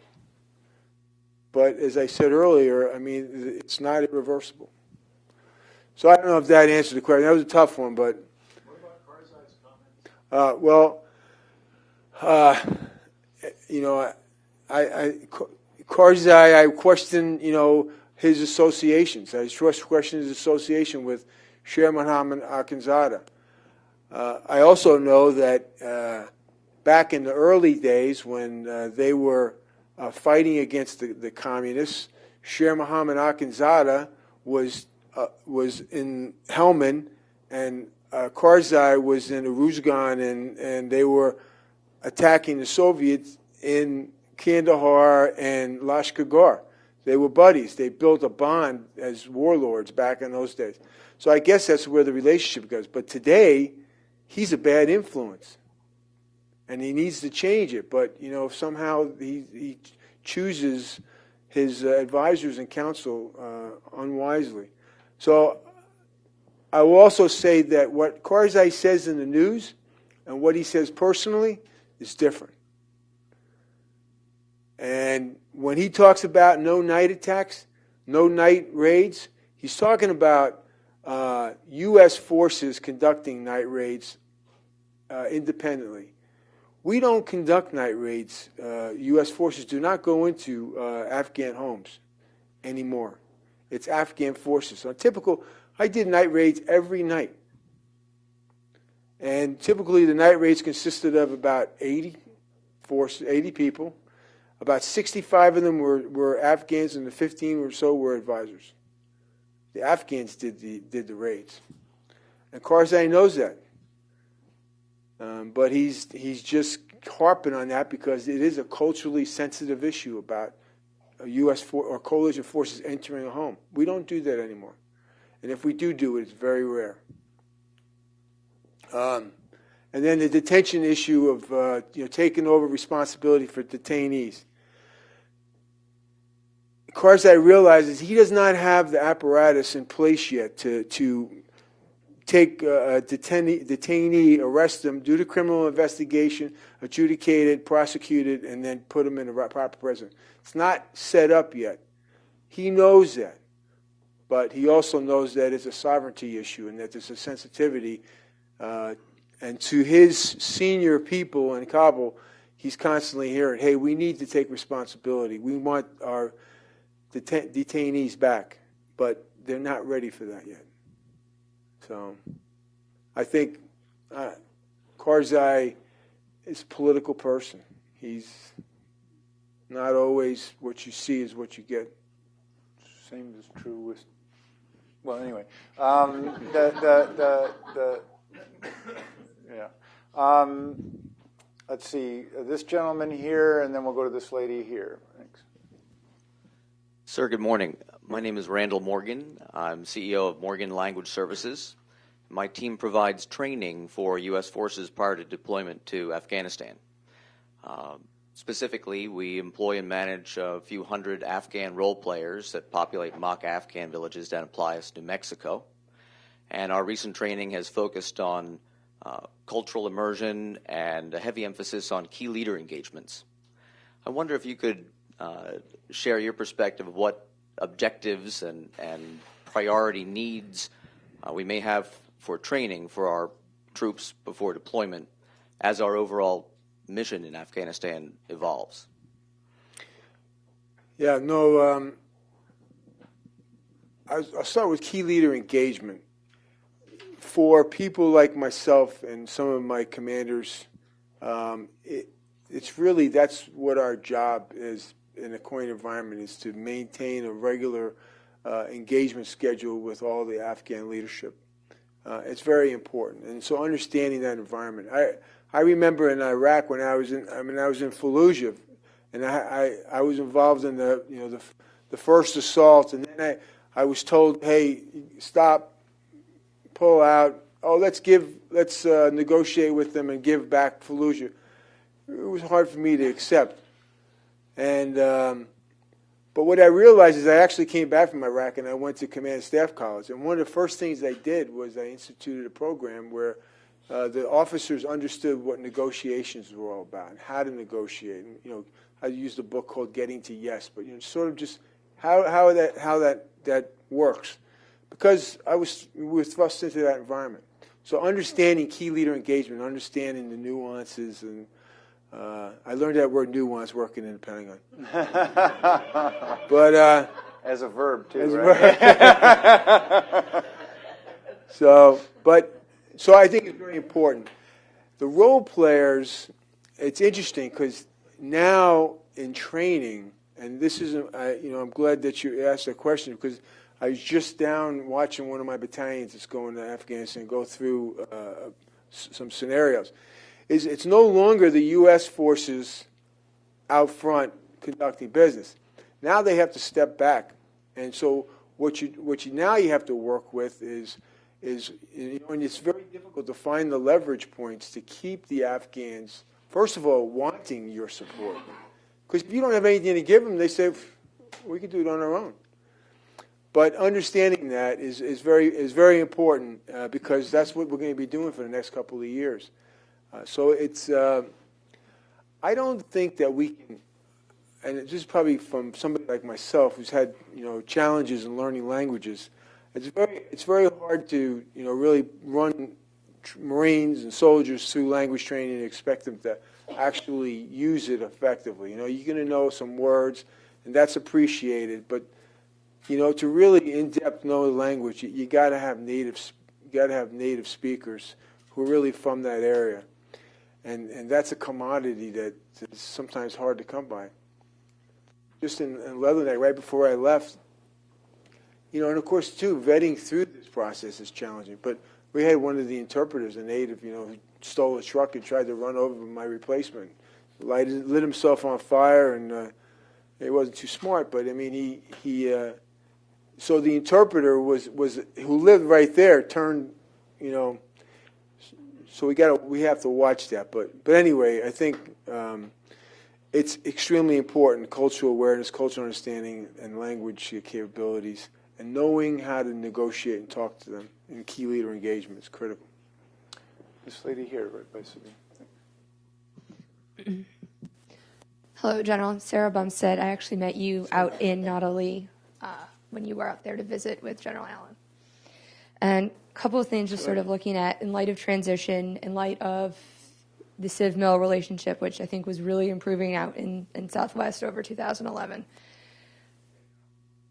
But as I said earlier, I mean, it's not irreversible. So I don't know if that answered the question. That was a tough one, but. What about Karzai's Karzai, I question, his associations. I question his association with Sher Mohammed Akhundzada. I also know that back in the early days when they were fighting against the communists, Sher Mohammed Akhundzada was in Helmand, and Karzai was in Uruzgan, and they were attacking the Soviets in Kandahar and Lashkar. They were buddies. They built a bond as warlords back in those days. So I guess that's where the relationship goes. But today, he's a bad influence, and he needs to change it. But if somehow he chooses his advisors and counsel unwisely. So I will also say that what Karzai says in the news and what he says personally is different. And when he talks about no night attacks, no night raids, he's talking about U.S. forces conducting night raids independently. We don't conduct night raids. U.S. forces do not go into Afghan homes anymore. It's Afghan forces. So I did night raids every night. And typically the night raids consisted of about 80 people. About 65 of them were Afghans, and the 15 or so were advisors. The Afghans did the raids, and Karzai knows that. But he's just harping on that because it is a culturally sensitive issue about a U.S. or coalition forces entering a home. We don't do that anymore, and if we do it, it's very rare. And then the detention issue of taking over responsibility for detainees. Karzai realizes he does not have the apparatus in place yet to take a detainee, arrest them, do the criminal investigation, adjudicate it, prosecute it, and then put them in the proper prison. It's not set up yet. He knows that. But he also knows that it's a sovereignty issue and that there's a sensitivity. And to his senior people in Kabul, he's constantly hearing, hey, we need to take responsibility. We want our detainees back. But they're not ready for that yet. So I think Karzai is a political person. He's not always what you see is what you get. Same is true with. Well, anyway, let's see, this gentleman here, and then we'll go to this lady here. Thanks. Sir, good morning. My name is Randall Morgan. I'm CEO of Morgan Language Services. My team provides training for U.S. forces prior to deployment to Afghanistan. Specifically, we employ and manage a few hundred Afghan role players that populate mock Afghan villages down in Playas, New Mexico. And our recent training has focused on cultural immersion and a heavy emphasis on key leader engagements. I wonder if you could share your perspective of what objectives and priority needs we may have for training for our troops before deployment as our overall mission in Afghanistan evolves. Yeah, no, I'll start with key leader engagement. For people like myself and some of my commanders, it's really, that's what our job is in a COIN environment, is to maintain a regular engagement schedule with all the Afghan leadership. It's very important, and so understanding that environment. I remember in Iraq when I was in Fallujah, and I was involved in the first assault, and then I was told, hey, stop, pull out. Oh, let's negotiate with them and give back Fallujah. It was hard for me to accept, and but what I realized is I actually came back from Iraq and I went to Command and Staff College, and one of the first things I did was I instituted a program where the officers understood what negotiations were all about and how to negotiate. And, I used a book called Getting to Yes, but sort of just how that works, because we were thrust into that environment. So understanding key leader engagement, understanding the nuances, and I learned that word nuance working in the Pentagon. But as a verb too, as right? A verb. So I think it's very important. The role players, it's interesting because now in training, and this is, I'm glad that you asked that question, because I was just down watching one of my battalions that's going to Afghanistan go through some scenarios. It's no longer the U.S. forces out front conducting business. Now they have to step back, and so what you now have to work with is and it's very difficult to find the leverage points to keep the Afghans, first of all, wanting your support, because if you don't have anything to give them, they say we can do it on our own. But understanding that is very important because that's what we're going to be doing for the next couple of years. So it's I don't think that we can, and this is probably from somebody like myself who's had challenges in learning languages. It's very hard to really run Marines and soldiers through language training and expect them to actually use it effectively. You're going to know some words, and that's appreciated, but to really in-depth know the language, you got to have native speakers who are really from that area, and that's a commodity that is sometimes hard to come by. Just in Leatherneck, right before I left, and of course too, vetting through this process is challenging. But we had one of the interpreters, a native, who stole a truck and tried to run over my replacement, lit himself on fire, and he wasn't too smart. But I mean, so the interpreter was who lived right there turned, so we have to watch that. But anyway, I think it's extremely important: cultural awareness, cultural understanding, and language capabilities, and knowing how to negotiate and talk to them in key leader engagement is critical. This lady here, right by Sabine. Hello, General. Sarah Bumstead. I actually met you out in Nautilus when you were out there to visit with General Allen. And a couple of things just sort of looking at, in light of transition, in light of the Civ-Mil relationship, which I think was really improving out in Southwest over 2011.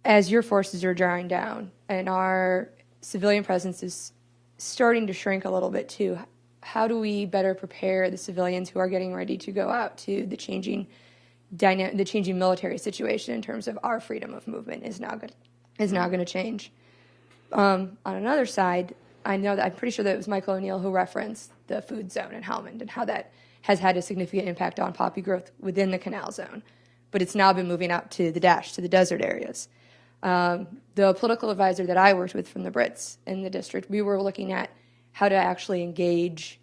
As your forces are drawing down and our civilian presence is starting to shrink a little bit too, how do we better prepare the civilians who are getting ready to go out to the changing military situation in terms of our freedom of movement is now going to change? On another side, I'm pretty sure that it was Michael O'Neill who referenced the food zone in Helmand and how that has had a significant impact on poppy growth within the canal zone, but it's now been moving out to the desert areas. The political advisor that I worked with from the Brits in the district, we were looking at how to actually engage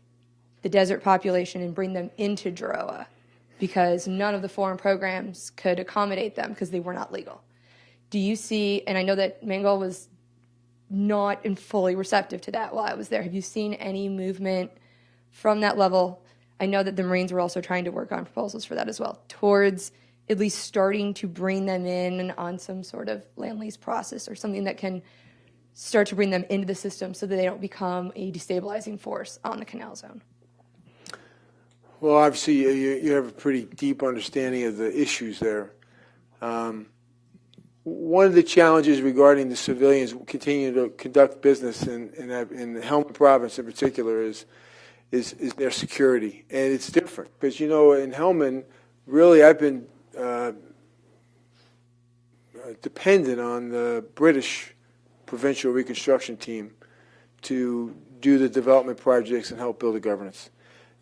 the desert population and bring them into Jaroa, because none of the foreign programs could accommodate them because they were not legal. Do you see, and I know that Mangal was not fully receptive to that while I was there, have you seen any movement from that level? I know that the Marines were also trying to work on proposals for that as well, towards at least starting to bring them in on some sort of land lease process or something that can start to bring them into the system so that they don't become a destabilizing force on the canal zone. Well, obviously, you have a pretty deep understanding of the issues there. one of the challenges regarding the civilians continuing to conduct business in the Helmand province in particular is their security. And it's different because, you know, in Helmand, really I've been dependent on the British provincial reconstruction team to do the development projects and help build the governance.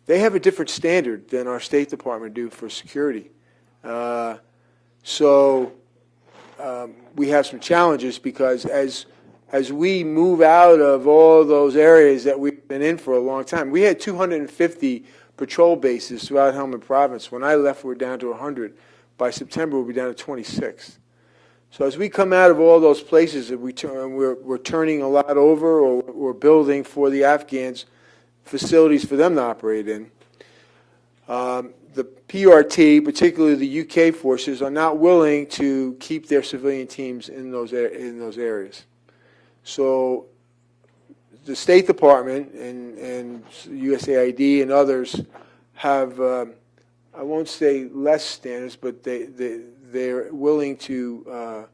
They have a different standard than our State Department do for security. We have some challenges because as we move out of all those areas that we've been in for a long time, we had 250 patrol bases throughout Helmand province. When I left, we were down to 100. By September, we'll be down to 26. So as we come out of all those places that we're turning a lot over, or we're building for the Afghans facilities for them to operate in. The PRT, particularly the UK forces, are not willing to keep their civilian teams in those areas. So the State Department and USAID and others have, I won't say less standards, but they're willing to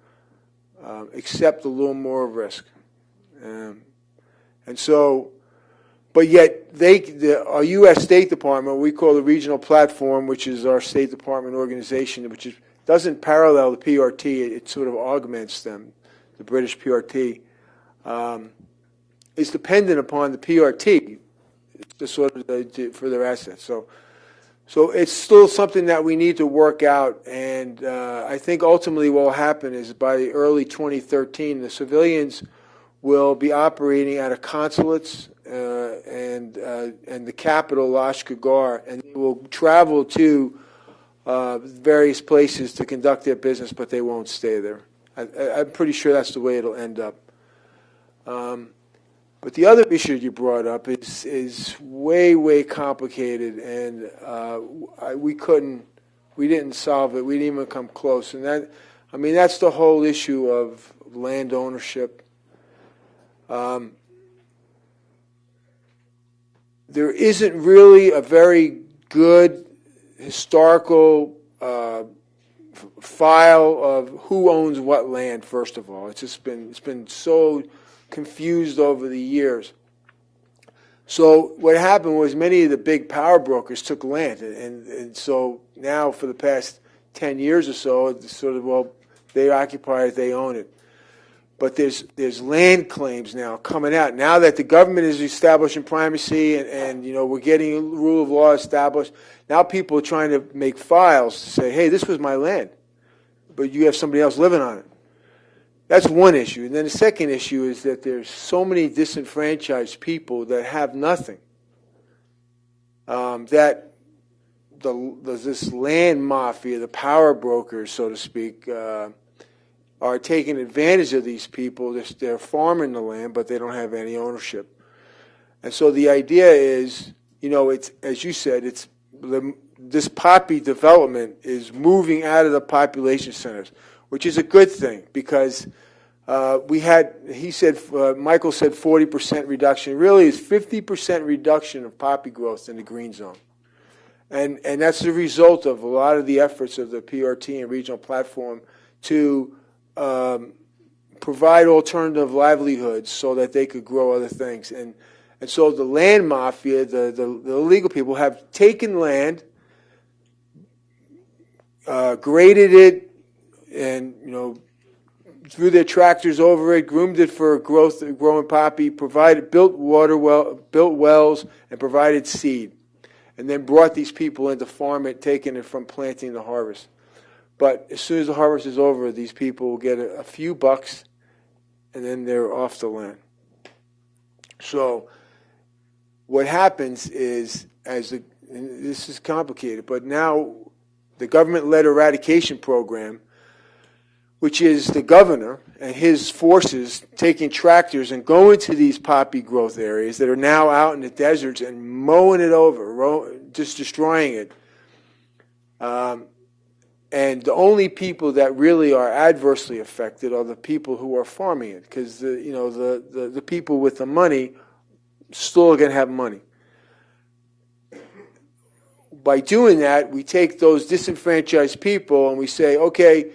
accept a little more risk. But yet, our U.S. State Department, we call the Regional Platform, which is our State Department organization, which doesn't parallel the PRT, it sort of augments them, the British PRT, is dependent upon the PRT for their assets. So it's still something that we need to work out, and I think ultimately what will happen is by the early 2013, the civilians will be operating out of consulates and the capital, Lashkar, and they will travel to various places to conduct their business, but they won't stay there. I'm pretty sure that's the way it'll end up. But the other issue you brought up is way, way complicated, and we didn't solve it. We didn't even come close. And that's the whole issue of land ownership. There isn't really a very good historical file of who owns what land. First of all, it's been so confused over the years. So what happened was many of the big power brokers took land, and so now for the past 10 years or so, it's sort of, well, they occupy it, they own it. But there's land claims now coming out. Now that the government is establishing primacy and you know, we're getting rule of law established, now people are trying to make files to say, hey, this was my land, but you have somebody else living on it. That's one issue. And then the second issue is that there's so many disenfranchised people that have nothing, that this land mafia, the power brokers, so to speak, are taking advantage of these people. They're farming the land, but they don't have any ownership. And so the idea is, you know, it's, as you said, this poppy development is moving out of the population centers, which is a good thing because Michael said 40% reduction. Really, it's 50% reduction of poppy growth in the green zone. And that's the result of a lot of the efforts of the PRT and regional platform to provide alternative livelihoods so that they could grow other things. And so the land mafia, the illegal people, have taken land, graded it, and, you know, threw their tractors over it, groomed it for growing poppy, built wells, and provided seed, and then brought these people in to farm it, taking it from planting to harvest. But as soon as the harvest is over, these people will get a few bucks, and then they're off the land. So what happens is, this is complicated, but now the government-led eradication program, which is the governor and his forces taking tractors and going to these poppy growth areas that are now out in the deserts and mowing it over, just destroying it. And the only people that really are adversely affected are the people who are farming it, because the people with the money still are going to have money. By doing that, we take those disenfranchised people and we say, okay,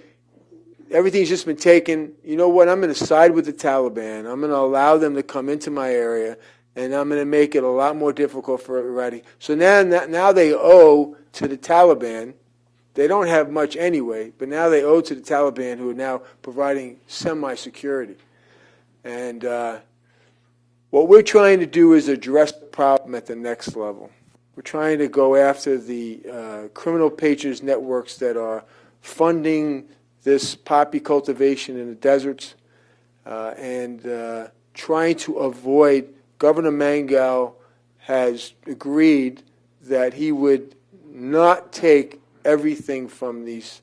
everything's just been taken. You know what? I'm going to side with the Taliban. I'm going to allow them to come into my area, and I'm going to make it a lot more difficult for everybody. So now they owe to the Taliban. They don't have much anyway, but now they owe to the Taliban, who are now providing semi-security. And what we're trying to do is address the problem at the next level. We're trying to go after the criminal patronage networks that are funding this poppy cultivation in the deserts, and trying to avoid. Governor Mangal has agreed that he would not take everything from these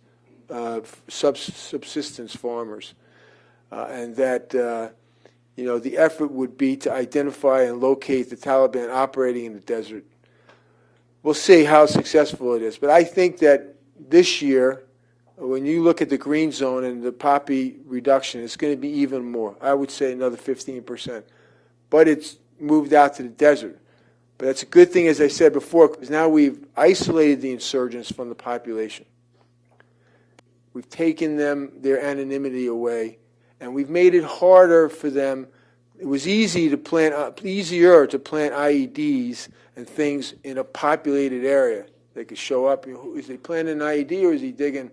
subsistence farmers, and that the effort would be to identify and locate the Taliban operating in the desert. We'll see how successful it is, but I think that this year, when you look at the green zone and the poppy reduction, it's going to be even more. I would say another 15%, but it's moved out to the desert. But that's a good thing, as I said before, because now we've isolated the insurgents from the population. We've taken their anonymity away, and we've made it harder for them. It was easier to plant IEDs and things in a populated area. They could show up. Is he planting an IED or is he digging?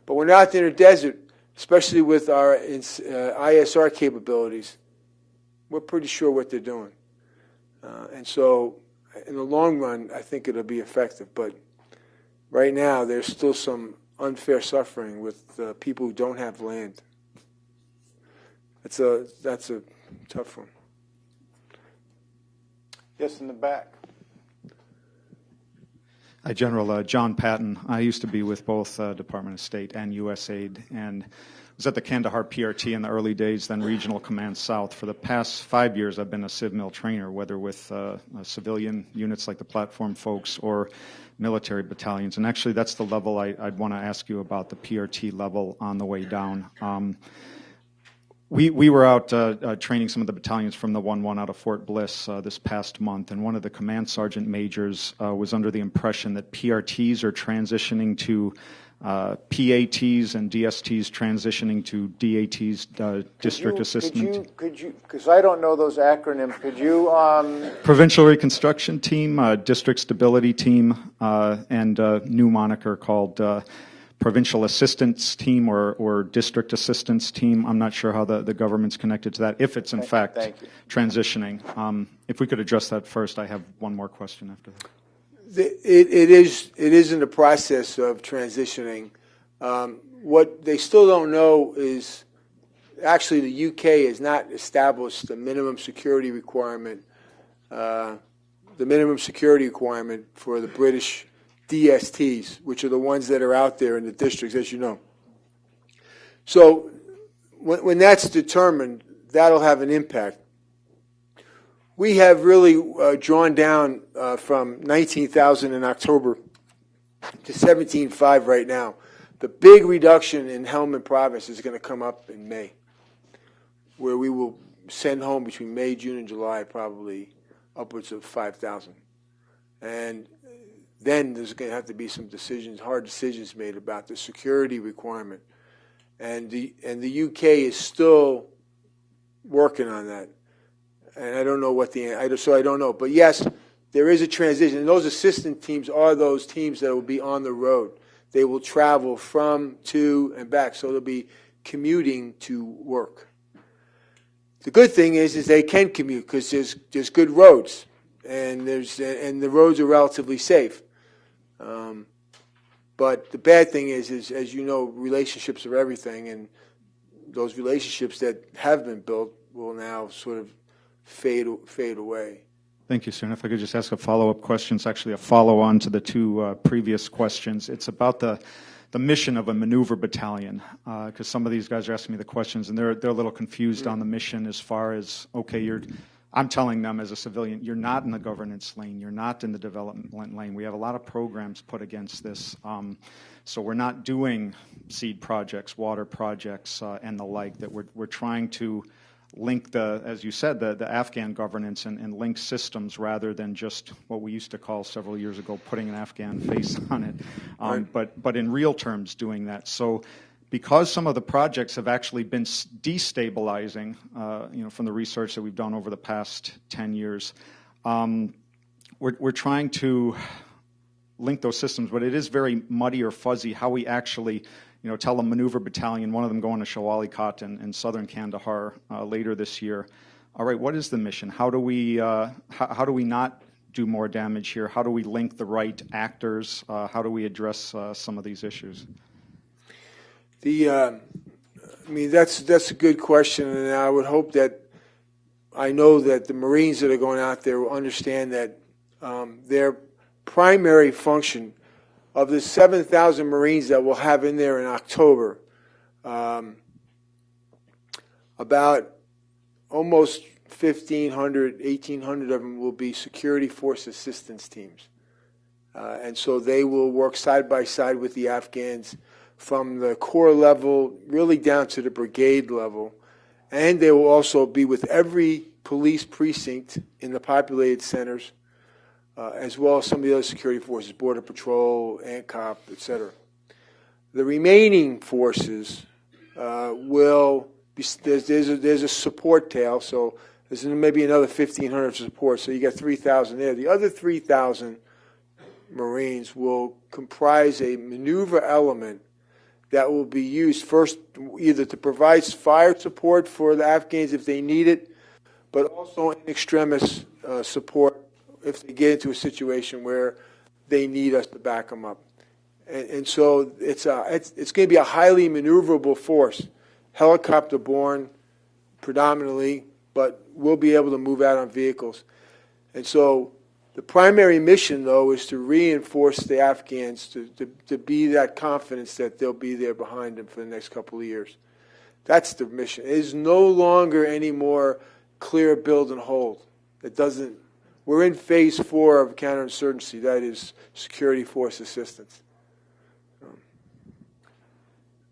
But we're not in a desert, especially with our ISR capabilities. We're pretty sure what they're doing. And so in the long run, I think it'll be effective. But right now, there's still some unfair suffering with people who don't have land. That's a tough one. Yes, in the back. Hi, General John Patton. I used to be with both Department of State and USAID, and was at the Kandahar PRT in the early days, then Regional Command South. For the past 5 years, I've been a CivMil trainer, whether with civilian units like the platform folks or military battalions. And actually, that's the level I'd want to ask you about, the PRT level on the way down. We were out training some of the battalions from the 1-1 out of Fort Bliss this past month, and one of the command sergeant majors was under the impression that PRTs are transitioning to PATs and DSTs transitioning to DATs, District Assistant. Could you, because I don't know those acronyms, could you? Provincial Reconstruction Team, District Stability Team, and a new moniker called Provincial Assistance Team or District Assistance Team. I'm not sure how the government's connected to that, if it's in fact transitioning. If we could address that first, I have one more question after that. It is in the process of transitioning. What they still don't know is actually the UK has not established the minimum security requirement, for the British DSTs, which are the ones that are out there in the districts, as you know. So when that's determined, that'll have an impact. We have really drawn down from 19,000 in October to 17,500 right now. The big reduction in Helmand province is going to come up in May, where we will send home between May, June, and July probably upwards of 5,000. And then there's going to have to be some hard decisions made about the security requirement. And the UK is still working on that. And I don't know so I don't know. But yes, there is a transition. And those assistant teams are those teams that will be on the road. They will travel from, to, and back. So they'll be commuting to work. The good thing is they can commute because there's good roads. And the roads are relatively safe. But the bad thing is, as you know, relationships are everything, and those relationships that have been built will now sort of fade away. Thank you, sir. And if I could just ask a follow-up question, it's actually a follow-on to the two previous questions. It's about the mission of a maneuver battalion, because some of these guys are asking me the questions, and they're a little confused on the mission as far as, okay, I'm telling them as a civilian, you're not in the governance lane, you're not in the development lane. We have a lot of programs put against this. So we're not doing seed projects, water projects, and the like, that we're trying to link as you said, the Afghan governance and link systems rather than just what we used to call several years ago putting an Afghan face on it. But in real terms doing that. So because some of the projects have actually been destabilizing, from the research that we've done over the past 10 years, we're trying to link those systems, but it is very muddy or fuzzy how we actually, tell a maneuver battalion, one of them going to Shawalikot in southern Kandahar later this year. All right, what is the mission? How do we not do more damage here? How do we link the right actors? How do we address some of these issues? That's a good question, and I would hope that I know that the Marines that are going out there will understand that their primary function of the 7,000 Marines that we'll have in there in October, about almost 1,500, 1,800 of them will be security force assistance teams. And so they will work side by side with the Afghans from the corps level really down to the brigade level. And they will also be with every police precinct in the populated centers, as well as some of the other security forces, Border Patrol, ANCOP, etc. The remaining forces will be, there's a support tail, so there's maybe another 1,500 support, so you got 3,000 there. The other 3,000 Marines will comprise a maneuver element that will be used first either to provide fire support for the Afghans if they need it, but also in extremis support if they get into a situation where they need us to back them up. And so it's going to be a highly maneuverable force, helicopter-borne predominantly, but we'll be able to move out on vehicles. And so the primary mission, though, is to reinforce the Afghans to be that confidence that they'll be there behind them for the next couple of years. That's the mission. It is no longer any more clear, build, and hold. We're in phase 4 of counterinsurgency. That is security force assistance.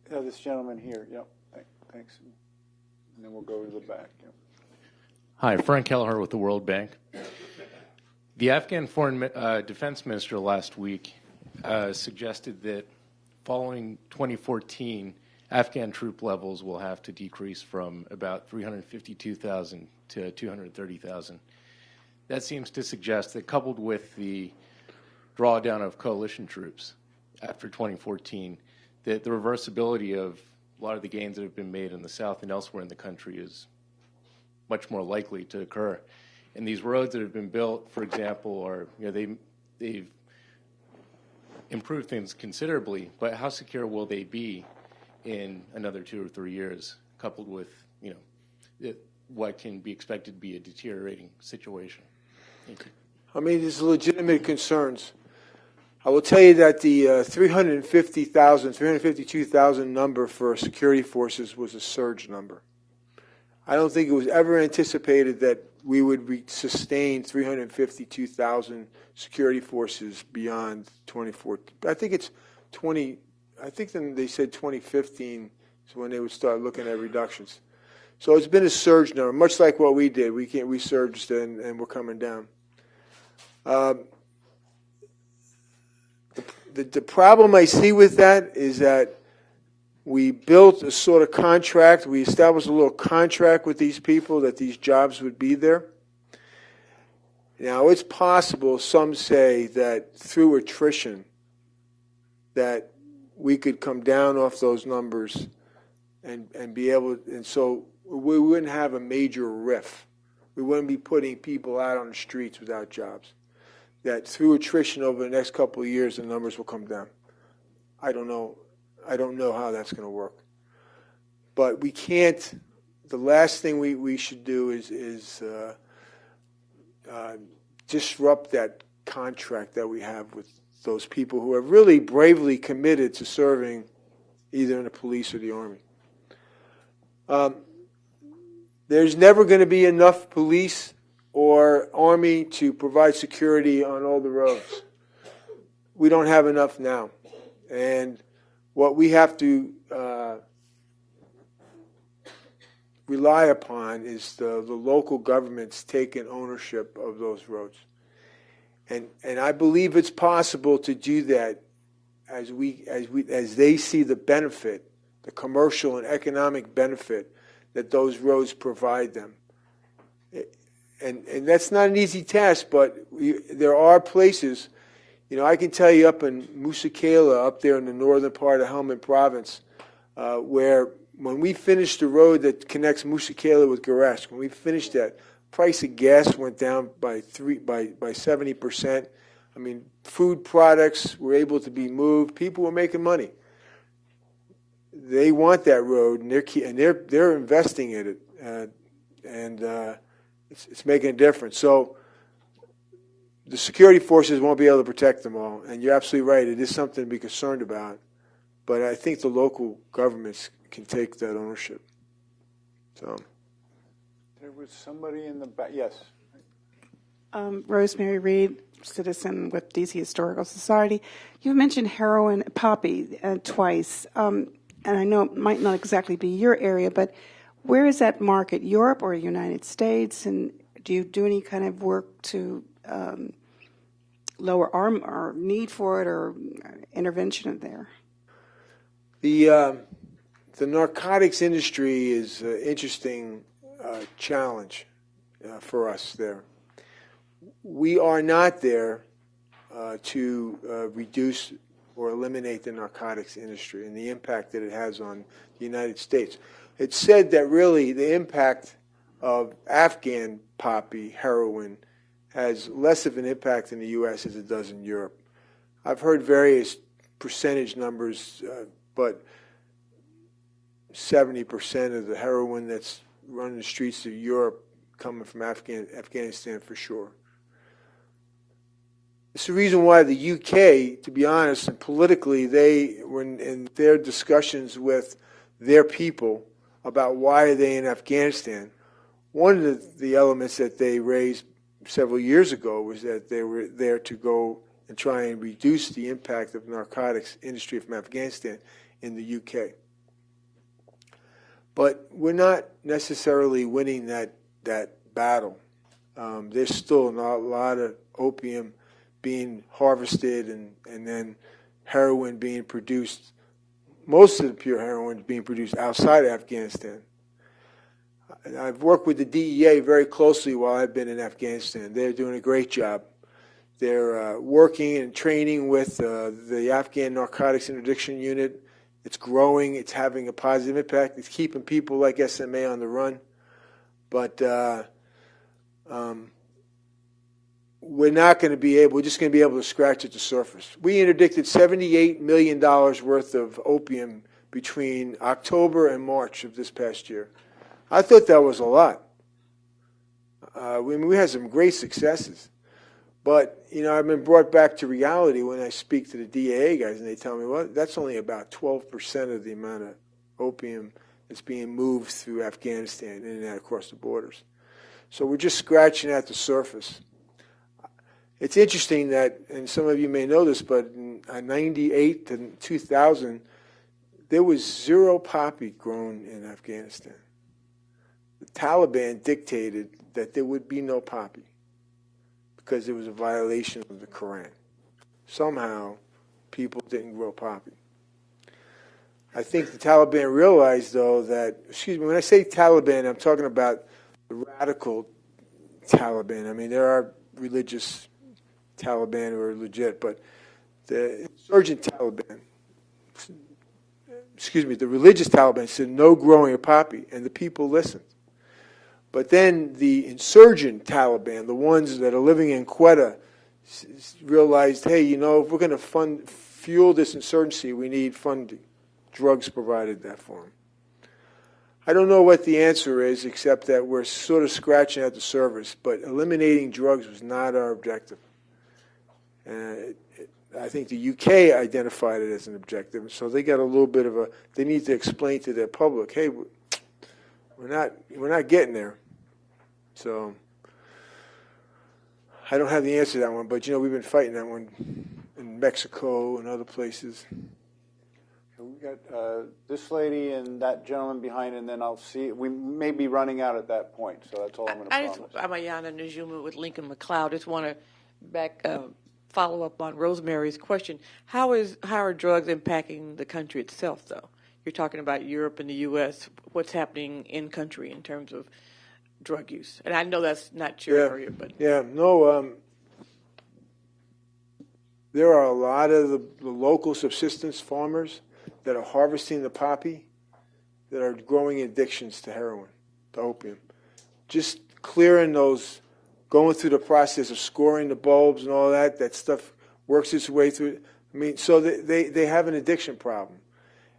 This gentleman here. Yep. Thanks. And then we'll go to the back. Yep. Hi, Frank Kelleher with the World Bank. The Afghan Foreign Defense Minister last week suggested that following 2014, Afghan troop levels will have to decrease from about 352,000 to 230,000. That seems to suggest that coupled with the drawdown of coalition troops after 2014, that the reversibility of a lot of the gains that have been made in the South and elsewhere in the country is much more likely to occur. And these roads that have been built, for example, are they've improved things considerably, but how secure will they be in another 2 or 3 years, coupled with what can be expected to be a deteriorating situation? Thank you. There's legitimate concerns. I will tell you that the 352,000 number for security forces was a surge number. I don't think it was ever anticipated that we would sustain 352,000 security forces beyond 2014. I think it's 20. I think then they said 2015 is when they would start looking at reductions. So it's been a surge number, much like what we did. We surged and we're coming down. The problem I see with that is that we built a sort of contract. We established a little contract with these people that these jobs would be there. Now, it's possible, some say, that through attrition that we could come down off those numbers and be able, and so we wouldn't have a major riff. We wouldn't be putting people out on the streets without jobs. That through attrition over the next couple of years, the numbers will come down. I don't know how that's going to work. But we can't, the last thing we should do is disrupt that contract that we have with those people who have really bravely committed to serving either in the police or the Army. There's never going to be enough police or Army to provide security on all the roads. We don't have enough now. And what we have to rely upon is the local governments taking ownership of those roads. And I believe it's possible to do that as they see the benefit the commercial and economic benefit that those roads provide them. And that's not an easy task, but there are places, I can tell you up in Musikela, up there in the northern part of Helmand province, where when we finished the road that connects Musikela with Garask, when we finished that, price of gas went down by 70%. I mean, food products were able to be moved. People were making money. They want that road, and they're investing in it, and it's making a difference. So the security forces won't be able to protect them all, and you're absolutely right. It is something to be concerned about, but I think the local governments can take that ownership. So there was somebody in the back. Yes. Rosemary Reed, citizen with DC Historical Society. You mentioned heroin poppy twice, and I know it might not exactly be your area, but where is that market, Europe or United States? And do you do any kind of work to lower our need for it or intervention there? The narcotics industry is an interesting challenge for us there. We are not there to reduce or eliminate the narcotics industry and the impact that it has on the United States. It's said that really the impact of Afghan poppy, heroin, has less of an impact in the U.S. as it does in Europe. I've heard various percentage numbers, but 70% of the heroin that's running the streets of Europe coming from Afghanistan for sure. It's the reason why the UK, to be honest, and politically, they were in their discussions with their people about why are they in Afghanistan. One of the elements that they raised several years ago was that they were there to go and try and reduce the impact of the narcotics industry from Afghanistan in the UK. But we're not necessarily winning that battle. There's still a lot of opium being harvested and then heroin being produced. Most of the pure heroin is being produced outside of Afghanistan. I've worked with the DEA very closely while I've been in Afghanistan. They're doing a great job. They're working and training with the Afghan Narcotics Interdiction Unit. It's growing. It's having a positive impact. It's keeping people like SMA on the run. But we're not going to be able, we're just going to be able to scratch at the surface. We interdicted $78 million worth of opium between October and March of this past year. I thought that was a lot. We had some great successes. But, I've been brought back to reality when I speak to the DEA guys, and they tell me, well, that's only about 12% of the amount of opium that's being moved through Afghanistan in and out across the borders. So we're just scratching at the surface. It's interesting that, and some of you may know this, but in 98 to 2000, there was zero poppy grown in Afghanistan. The Taliban dictated that there would be no poppy because it was a violation of the Quran. Somehow, people didn't grow poppy. I think the Taliban realized, though, that, when I say Taliban, I'm talking about the radical Taliban. I mean, there are religious Taliban who are legit, but the insurgent Taliban, the religious Taliban said no growing of poppy, and the people listened. But then the insurgent Taliban, the ones that are living in Quetta, realized, hey, if we're going to fuel this insurgency, we need funding. Drugs provided that for them. I don't know what the answer is, except that we're sort of scratching at the surface, but eliminating drugs was not our objective. I think the UK identified it as an objective, so they got a little bit of they need to explain to their public, hey, we're not getting there. So I don't have the answer to that one, but we've been fighting that one in Mexico and other places. We got this lady and that gentleman behind, and then I'll see. We may be running out at that point, so that's all I'm going to promise. I'm Ayana Najuma with Lincoln McLeod. Just want to follow up on Rosemary's question. How are drugs impacting the country itself, though? you're talking about Europe and the U.S., what's happening in country in terms of drug use? And I know that's not your area, but there are a lot of the local subsistence farmers that are harvesting the poppy that are growing addictions to heroin, to opium. Just clearing those, going through the process of scoring the bulbs and all that stuff works its way through. I mean, so they have an addiction problem.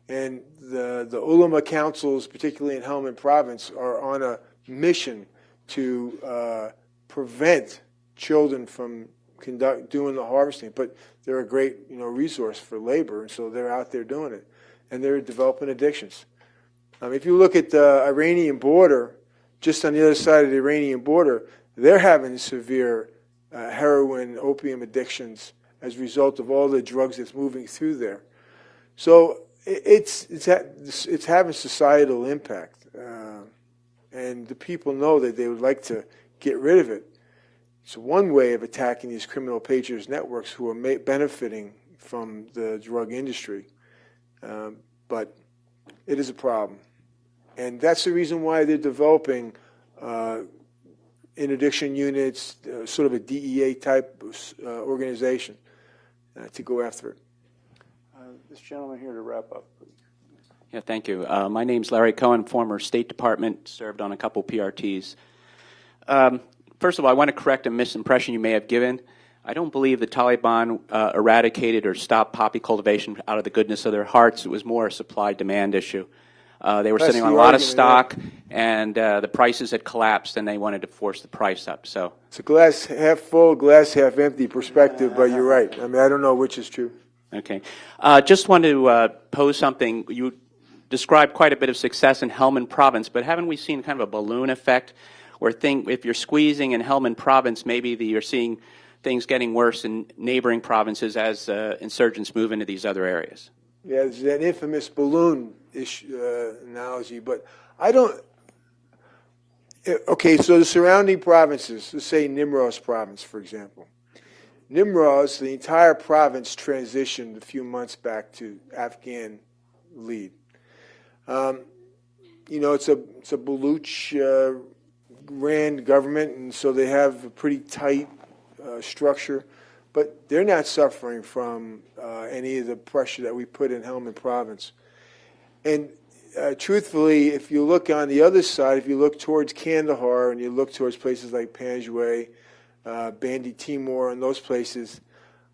And the ulama councils, particularly in Helmand province, are on a mission to prevent children from doing the harvesting. But they're a great resource for labor, and so they're out there doing it. And they're developing addictions. If you look at the Iranian border, just on the other side of the Iranian border, they're having severe heroin, opium addictions as a result of all the drugs that's moving through there. So it's having societal impact, and the people know that they would like to get rid of it. It's one way of attacking these criminal patriots networks who are benefiting from the drug industry, but it is a problem. And that's the reason why they're developing interdiction units, sort of a DEA-type organization to go after it. This gentleman here to wrap up, please. Yeah, thank you. My name's Larry Cohen, former State Department, served on a couple PRTs. First of all, I want to correct a misimpression you may have given. I don't believe the Taliban eradicated or stopped poppy cultivation out of the goodness of their hearts. It was more a supply-demand issue. They were sitting on a lot of stock, and the prices had collapsed, and they wanted to force the price up. So it's a glass half full, glass half empty perspective, but you're right. I mean, I don't know which is true. Okay. Just wanted to pose something. You described quite a bit of success in Helmand province, but haven't we seen kind of a balloon effect where if you're squeezing in Helmand province, maybe you're seeing things getting worse in neighboring provinces as insurgents move into these other areas? Yeah, there's that infamous balloon analogy, but I don't. Okay, so the surrounding provinces, let's say Nimroz province, for example. Nimroz, the entire province transitioned a few months back to Afghan lead. It's a Baluch ran government, and so they have a pretty tight structure, but they're not suffering from any of the pressure that we put in Helmand province. And truthfully, if you look on the other side, if you look towards Kandahar and you look towards places like Panjwai, Bandi Timor, and those places,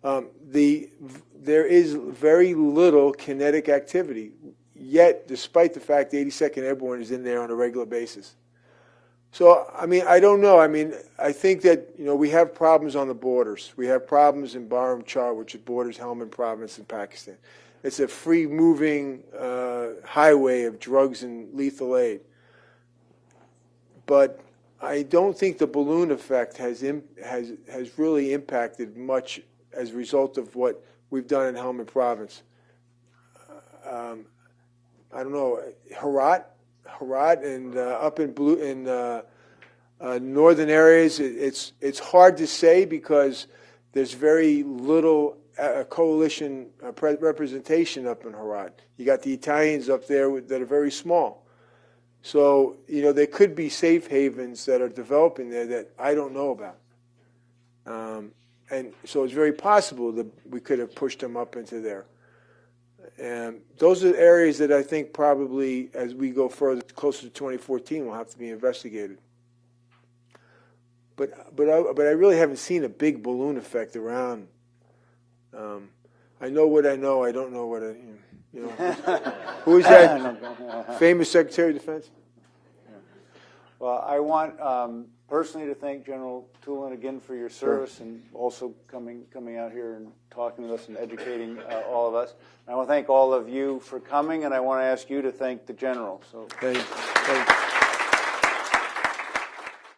there is very little kinetic activity. Yet, despite the fact the 82nd Airborne is in there on a regular basis. So, I mean, I don't know. I mean, I think that, we have problems on the borders. We have problems in Baram Char, which borders Helmand province in Pakistan. It's a free-moving highway of drugs and lethal aid. But I don't think the balloon effect has really impacted much as a result of what we've done in Helmand province. I don't know, Herat, and up in northern areas, it's hard to say because there's very little coalition representation up in Herat. You got the Italians up there that are very small. So, there could be safe havens that are developing there that I don't know about. And so it's very possible that we could have pushed them up into there. And those are areas that I think probably, as we go further, closer to 2014, will have to be investigated. But I really haven't seen a big balloon effect around. I know what I know. I don't know what I. Who is that famous Secretary of Defense? Well, I want personally to thank General Toolan again for your service and also coming out here and talking with us and educating all of us. I want to thank all of you for coming, and I want to ask you to thank the General. So. Thank you.